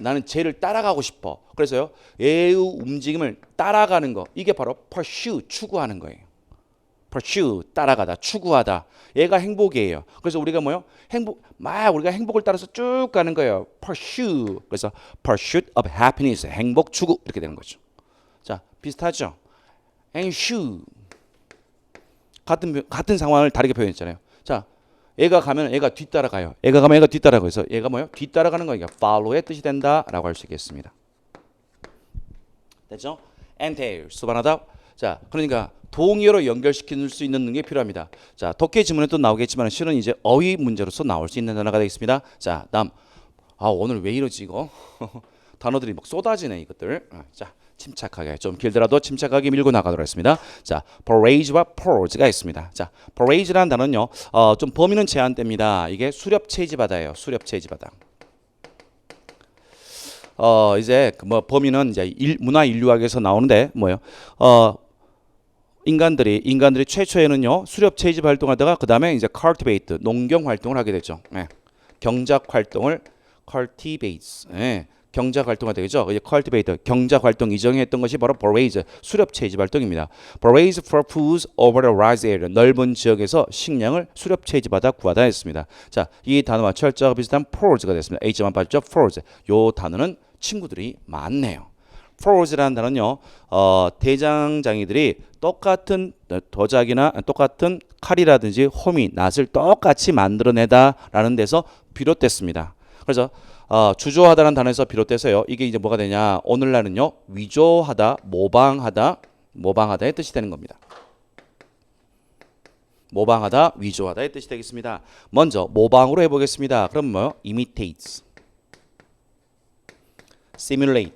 나는 쟤를 따라가고 싶어. 그래서요, 얘의 움직임을 따라가는 거. 이게 바로 pursue, 추구하는 거예요. pursue, 따라가다, 추구하다. 얘가 행복이에요. 그래서 우리가 뭐요? 우리가 행복을 따라서 쭉 가는 거예요. pursue. 그래서 pursuit of happiness, 행복 추구 이렇게 되는 거죠. 자, 비슷하죠? ensue 같은 상황을 다르게 표현했잖아요. 자, 얘가 가면 얘가 뒤따라가요. 얘가 가면 얘가 뒤따라가요. 그래서 얘가 뭐예요? 뒤따라가는 거니까 follow의 뜻이 된다라고 할 수 있겠습니다. 됐죠? entail 수반하다. 자, 그러니까 동의어로 연결시킬 수 있는 능력이 필요합니다. 자, 독해 지문에 또 나오겠지만 실은 이제 어휘 문제로서 나올 수 있는 단어가 되겠습니다. 자, 다음. 오늘 왜 이러지 이거? 단어들이 막 쏟아지네 이것들. 자, 침착하게 좀 길더라도 침착하게 밀고 나가도록 하겠습니다. 자, parade와 purge가 있습니다. 자, parade라는 단어는요, 좀 범위는 제한됩니다. 이게 수렵 체지바다예요. 수렵 체지바다. 이제 뭐 범위는 이제 문화 인류학에서 나오는데 뭐예요? 인간들이 최초에는요 수렵 채집 활동하다가 그 다음에 이제 cultivate 농경 활동을 하게 되죠. 네. 경작 활동을 cultivates. 네. 경작 활동가 되겠죠. 이제 cultivate 경작 활동 이전에 했던 것이 바로 forage 수렵 채집 활동입니다. forage for food over a large area 넓은 지역에서 식량을 수렵 채집하다 구하다 했습니다. 자, 이 단어와 철자가 비슷한 forge가 됐습니다. H만 빠졌죠. forge. 요 단어는 친구들이 많네요. forge라는 단어는요, 대장장이들이 똑같은 도자기나 똑같은 칼이라든지 호미, 낫을 똑같이 만들어내다라는 데서 비롯됐습니다. 그래서 주조하다라는 단어에서 비롯돼서요, 이게 이제 뭐가 되냐? 오늘날은요, 위조하다, 모방하다의 뜻이 되는 겁니다. 모방하다, 위조하다의 뜻이 되겠습니다. 먼저 모방으로 해보겠습니다. 그럼 뭐요? imitates, simulate,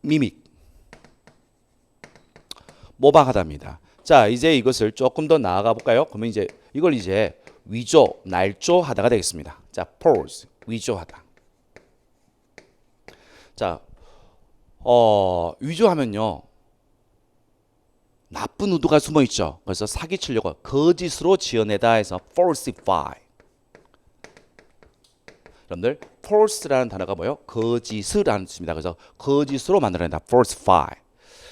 mimic, 모방하다입니다. 자, 이제 이것을 조금 더 나아가 볼까요? 그러면 이제 이걸 이제 위조, 날조하다가 되겠습니다. 자, pose, 위조하다. 자, 위조하면요, 나쁜 의도가 숨어 있죠. 그래서 사기치려고 거짓으로 지어내다 해서 falsify. 여러분들, false라는 단어가 뭐예요? 거짓이라는 뜻입니다. 그래서 거짓으로 만들어낸다, falsify.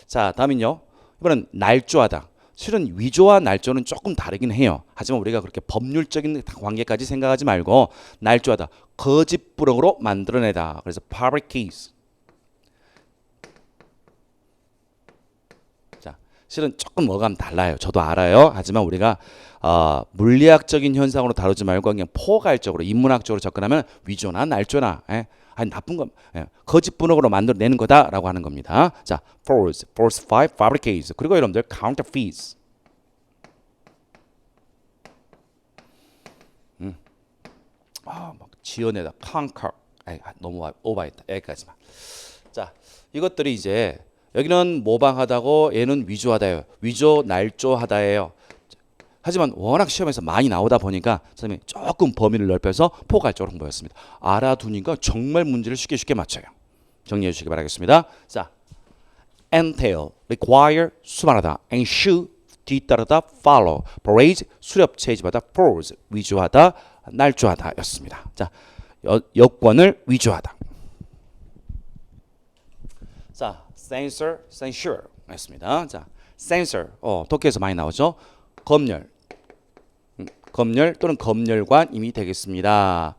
자, 다음은요, 이번엔 날조하다. 실은 위조와 날조는 조금 다르긴 해요. 하지만 우리가 그렇게 법률적인 관계까지 생각하지 말고 날조하다, 거짓부렁으로 만들어내다. 그래서 fabricate. 자, 실은 조금 어감 달라요. 저도 알아요. 하지만 우리가 물리학적인 현상으로 다루지 말고 그냥 포괄적으로 인문학적으로 접근하면 위조나 날조나 아니 나쁜 거 거짓부렁으로 만들어내는 거다라고 하는 겁니다. 자, falsify, fabricate. 그리고 여러분들 counterfeits. 막 지어내다, conquer. 너무 오버했다. 여기까지만. 자, 이것들이 이제 여기는 모방하다고 얘는 위조하다예요. 위조, 날조하다예요. 하지만 워낙 시험에서 많이 나오다 보니까 선생님이 조금 범위를 넓혀서 포괄적으로 홍보했습니다. 알아두니까 정말 문제를 쉽게 맞춰요. 정리해 주시기 바라겠습니다. 자, entail, require, 수반하다, ensue, 뒤따르다, follow, parade, 수렵, 채집하다, force, 위조하다, 날조하다 였습니다. 자, 여권을 위조하다. 자, censor, censure 였습니다. 자, censor, 독해에서 많이 나오죠. 검열 또는 검열관임이 되겠습니다.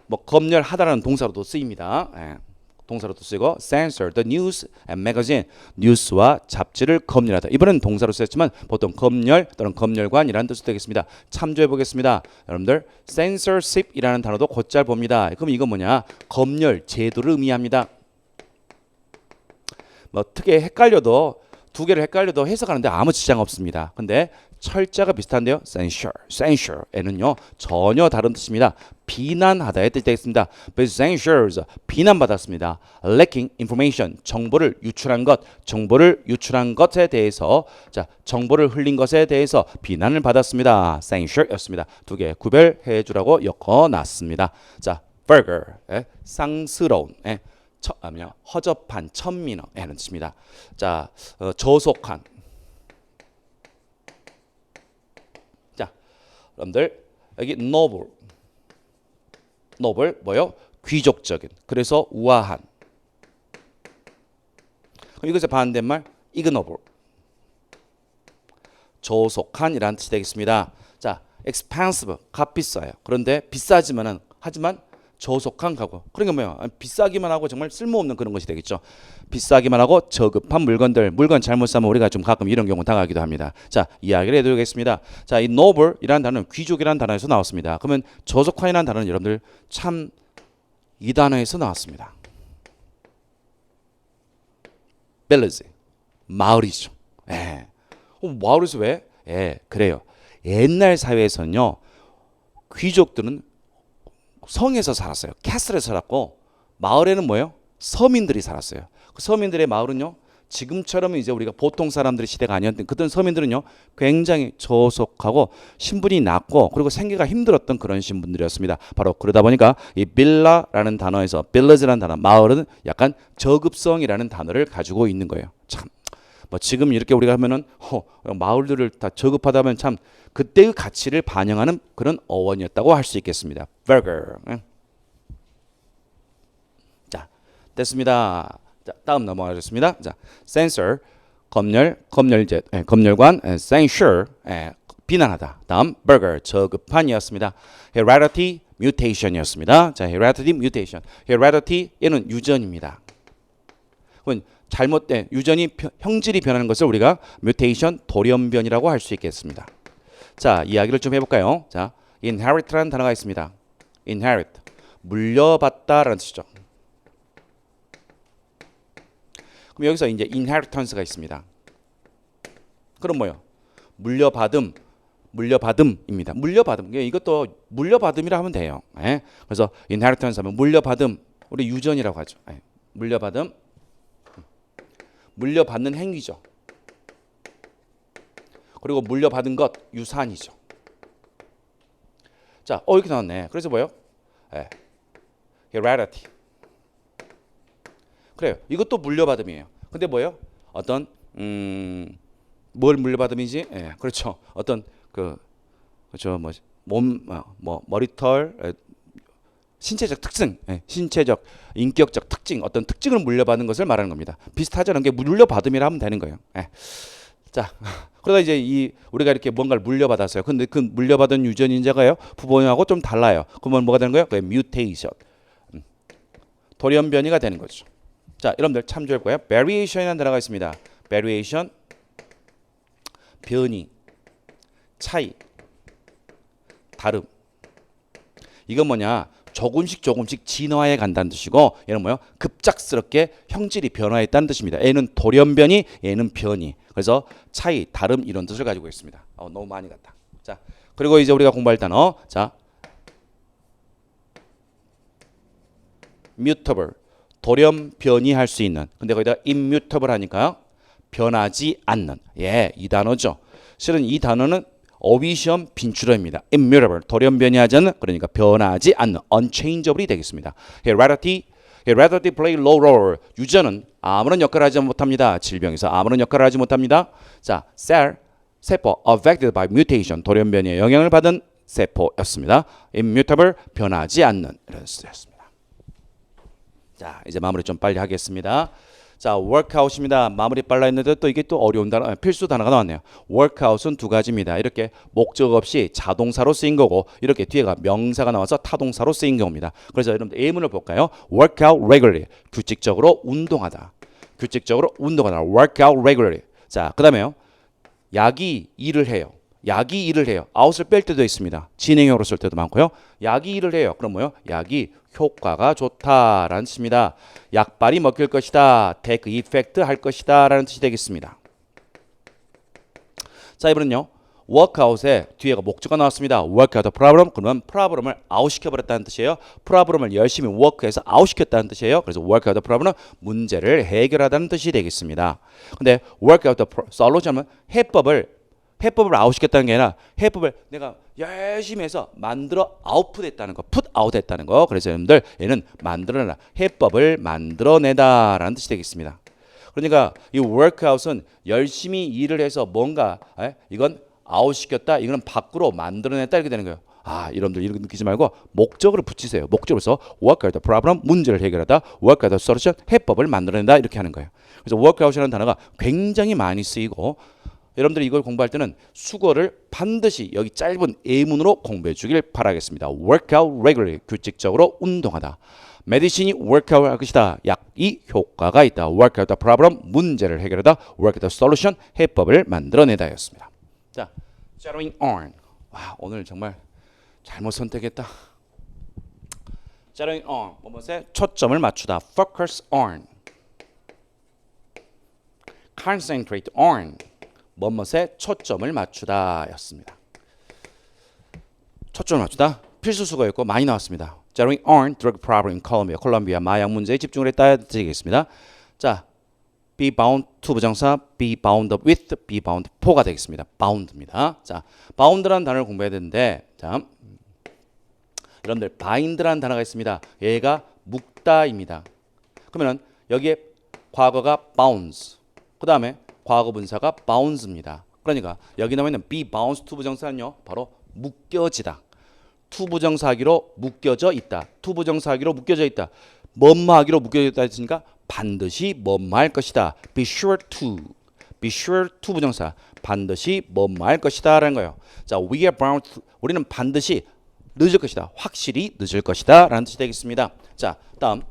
뭐 검열하다라는 동사로도 쓰입니다. 동사로도 쓰이고 censor the news and magazine, 뉴스와 잡지를 검열하다. 이번엔 동사로 쓰였지만 보통 검열 또는 검열관이라는 뜻이 되겠습니다. 참조해 보겠습니다. 여러분들 censorship이라는 단어도 곧잘 봅니다. 그럼 이건 뭐냐? 검열 제도를 의미합니다. 뭐 특히 헷갈려도 두 개를 헷갈려도 해석하는데 아무 지장 없습니다. 근데 철자가 비슷한데요. censure에는요 전혀 다른 뜻입니다. 비난하다의 뜻이 되겠습니다. But censures 비난받았습니다. Lacking information 정보를 유출한 것에 대해서 자 정보를 흘린 것에 대해서 비난을 받았습니다. censure였습니다. 두 개 구별해 주라고 엮어놨습니다. 자 burger 쌍스러운 허접한 천민어라는 뜻입니다. 자 저속한 여러분들 여기 noble 뭐요? 귀족적인 그래서 우아한. 그럼 이것의 반대말 ignoble 저속한이라는 뜻이 되겠습니다. 자 expensive 값비싸요. 그런데 비싸지만은 하지만 저속한 가구. 그러니까 뭐야? 비싸기만 하고 정말 쓸모없는 그런 것이 되겠죠. 비싸기만 하고 저급한 물건 잘못 사면 우리가 좀 가끔 이런 경우 당하기도 합니다. 자, 이야기를 해드리겠습니다. 자, 이 noble이라는 단어는 귀족이라는 단어에서 나왔습니다. 그러면 저속한이라는 단어는 여러분들 참 이 단어에서 나왔습니다. village, 마을이죠. 마을에서 왜? 그래요. 옛날 사회에서는요, 귀족들은 성에서 살았어요. 캐슬에서 살았고 마을에는 뭐예요? 서민들이 살았어요. 그 서민들의 마을은요. 지금처럼 이제 우리가 보통 사람들의 시대가 아니었던 그때 서민들은요. 굉장히 저속하고 신분이 낮고 그리고 생계가 힘들었던 그런 신분들이었습니다. 바로 그러다 보니까 이 빌라라는 단어에서 빌리지라는 단어 마을은 약간 저급성이라는 단어를 가지고 있는 거예요. 참. 뭐 지금 이렇게 우리가 하면은 마을들을 다 저급하다면 참 그때의 가치를 반영하는 그런 어원이었다고 할 수 있겠습니다. burger. 자, 됐습니다. 자, 다음 넘어가겠습니다. 자, censor 검열관, censure 비난하다. 다음 burger 저급한이었습니다. heredity mutation이었습니다. 자, heredity mutation. heredity 얘는 유전입니다. 잘못된 유전이 형질이 변하는 것을 우리가 뮤테이션 돌연변이라고 할 수 있겠습니다. 자, 이야기를 좀 해볼까요? 자, inherit라는 단어가 있습니다. inherit 물려받다라는 뜻이죠. 그럼 여기서 이제 inheritance가 있습니다. 그럼 뭐요? 물려받음입니다. 물려받음. 이것도 물려받음이라 하면 돼요. 그래서 inheritance 하면 물려받음, 우리 유전이라고 하죠. 물려받음. 물려받는 행위죠. 그리고 물려받은 것 유산이죠. 자, 이렇게 나왔네. 그래서 뭐요? heredity. 그래요. 이것도 물려받음이에요. 근데 뭐요? 어떤 뭘 물려받음이지? 그렇죠. 어떤 그렇죠. 머리털 신체적 특징, 신체적, 인격적 특징, 어떤 특징을 물려받는 것을 말하는 겁니다. 비슷하지 않은 게 물려받음이라 하면 되는 거예요. 자, 그러다 이제 우리가 이렇게 뭔가를 물려받았어요. 근데 그 물려받은 유전인자가요 부모님하고 좀 달라요. 그러면 뭐가 되는 거예요? 그게 뮤테이션, 돌연변이가 되는 거죠. 자, 여러분들 참조할 거예요. variation이라는 단어가 있습니다. variation, 변이, 차이, 다름. 이건 뭐냐? 조금씩 진화해 간다는 뜻이고, 얘는 뭐요? 급작스럽게 형질이 변화했다는 뜻입니다. 얘는 돌연변이, 얘는 변이. 그래서 차이, 다름 이런 뜻을 가지고 있습니다. 너무 많이 갔다. 자, 그리고 이제 우리가 공부할 단어, 자, mutable, 돌연변이할 수 있는. 근데 거기다 immutable 하니까요, 변하지 않는. 예, 이 단어죠. 실은 이 단어는 어휘 시험 빈출어입니다. immutable, 돌연변이하지 않는, 그러니까 변하지 않는, unchangeable이 되겠습니다. heredity play low role. 유전은 아무런 역할을 하지 못합니다. 질병에서 아무런 역할을 하지 못합니다. 자, 세포 affected by mutation, 돌연변이에 영향을 받은 세포였습니다. immutable, 변하지 않는 이런 뜻이었습니다. 자, 이제 마무리 좀 빨리 하겠습니다. 자, workout입니다. 마무리 빨라 했는데 또 이게 또 어려운 단어, 필수 단어가 나왔네요. workout은 두 가지입니다. 이렇게 목적 없이 자동사로 쓰인 거고, 이렇게 뒤에가 명사가 나와서 타동사로 쓰인 경우입니다. 그래서 여러분들 예문을 볼까요? workout regularly, 규칙적으로 운동하다. 규칙적으로 운동하다. workout regularly. 자, 그 다음에요. 약이 일을 해요. 약이 일을 해요. 아웃을 뺄 때도 있습니다. 진행형으로 쓸 때도 많고요. 약이 일을 해요. 그럼 뭐요? 약이 효과가 좋다라는 뜻입니다. 약발이 먹힐 것이다. take effect 할 것이다 라는 뜻이 되겠습니다. 자, 이번엔요. workout에 뒤에가 목적어가 나왔습니다. work out the problem. 그러면 problem을 아웃시켜버렸다는 뜻이에요. problem을 열심히 work해서 아웃시켰다는 뜻이에요. 그래서 work out the problem은 문제를 해결하다는 뜻이 되겠습니다. 근데 work out the solution은 해법을 아웃시켰다는 게 아니라 해법을 내가 열심히 해서 만들어 아웃풋했다는 거, put out 했다는 거. 그래서 여러분들 얘는 만들어내다, 해법을 만들어내다라는 뜻이 되겠습니다. 그러니까 이 workout은 열심히 일을 해서 뭔가 이건 아웃시켰다, 이거는 밖으로 만들어냈다 이렇게 되는 거예요. 여러분들 이렇게 느끼지 말고 목적어를 붙이세요. 목적으로서 work out the problem, 문제를 해결하다, work out the solution, 해법을 만들어낸다 이렇게 하는 거예요. 그래서 workout이라는 단어가 굉장히 많이 쓰이고, 여러분들이 이걸 공부할 때는 수거를 반드시 여기 짧은 예문으로 공부해 주길 바라겠습니다. work out regularly, 규칙적으로 운동하다. 메디신이 work out 할 것이다. 약이 효과가 있다. work out the problem, 문제를 해결하다. work out the solution, 해법을 만들어내다 였습니다. 자, zeroing on. 와, 오늘 정말 잘못 선택했다. zeroing on, 뭐뭐에 초점을 맞추다. focus on. concentrate on. 뭐뭐에 초점을 맞추다 였습니다. 초점을 맞추다 필수 수거였고 많이 나왔습니다. zeroing on drug problem in Colombia. 콜롬비아 마약 문제에 집중을 했다 되겠습니다. 자, be bound to 부정사, be bound with, be bound for가 되겠습니다. bound입니다. 자, bound라는 단어를 공부해야 되는데, 자, 여러분들 bind라는 단어가 있습니다. 얘가 묶다입니다. 그러면은 여기에 과거가 bounds, 그 다음에 과거 분사가 bounds입니다. 그러니까 여기 나와 있는 be bound to 부정사는요, 바로 묶여지다. to 부정사하기로 묶여져 있다. to 부정사하기로 묶여져 있다. 뭐뭐하기로 묶여져 있다 했으니까 반드시 뭐뭐할 것이다. be sure to 부정사, 반드시 뭐뭐할 것이다 라는 거예요. 자, we are bound to, 우리는 반드시 늦을 것이다. 확실히 늦을 것이다 라는 뜻이 되겠습니다. 자, 다음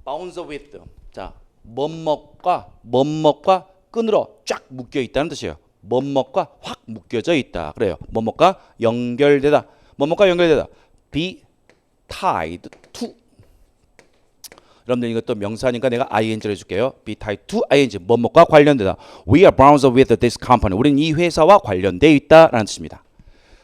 bounds with. 자, 뭐뭐과 끈으로 쫙 묶여 있다는 뜻이에요. 뭐뭐과 확 묶여져 있다. 그래요. 뭐뭐과 연결되다. 뭐뭐과 연결되다. be tied to. 여러분들 이것도 명사니까 내가 ing를 해줄게요. be tied to ing. 뭐뭐과 관련되다. We are bound with this company. 우리는 이 회사와 관련되어 있다라는 뜻입니다.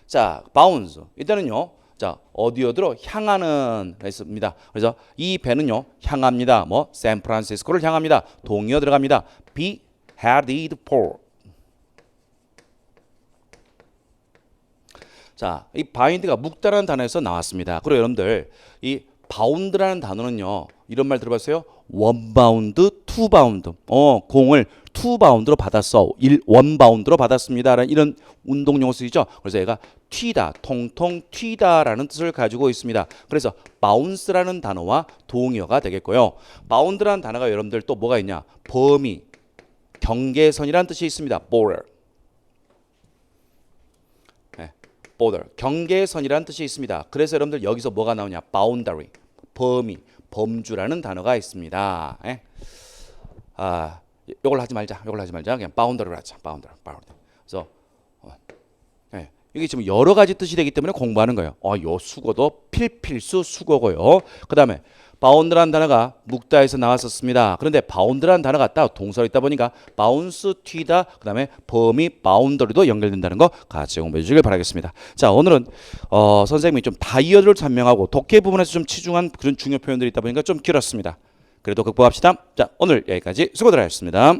자, bounds. 일단은요. 자, 어디로 향하는 했습니다. 그래서 이 배는요 향합니다. 뭐 샌프란시스코를 향합니다. 동이어 들어갑니다. be headed for. 자, 이 bind가 묶다라는 단어에서 나왔습니다. 그리고 여러분들 이 bound라는 단어는요 이런 말 들어봤어요? one bound, two bound. 공을 two bound로 받았어. one bound로 받았습니다. 라는 이런 운동 용어 쓰이죠. 그래서 얘가 튀다, 통통 튀다라는 뜻을 가지고 있습니다. 그래서 bounce라는 단어와 동의어가 되겠고요. bound라는 단어가 여러분들 또 뭐가 있냐? 범위, 경계선이라는 뜻이 있습니다. border. border, 경계선이라는 뜻이 있습니다. 그래서 여러분들 여기서 뭐가 나오냐? boundary, 범위, 범주라는 단어가 있습니다. 예? 요걸 하지 말자. 그냥 boundary로 하자. boundary. 그래서 이게 지금 여러 가지 뜻이 되기 때문에 공부하는 거예요. 요 수거도 필수 수거고요. 그 다음에 바운드라는 단어가 묵다에서 나왔었습니다. 그런데 바운드라는 단어가 딱 동사로 있다 보니까 바운스, 튀다, 그 다음에 범위, 바운더리도 연결된다는 거 같이 공부해 주시길 바라겠습니다. 자, 오늘은 선생님이 좀 다이어트를 설명하고 독해 부분에서 좀 치중한 그런 중요 표현들이 있다 보니까 좀 길었습니다. 그래도 극복합시다. 자, 오늘 여기까지 수고들 하셨습니다.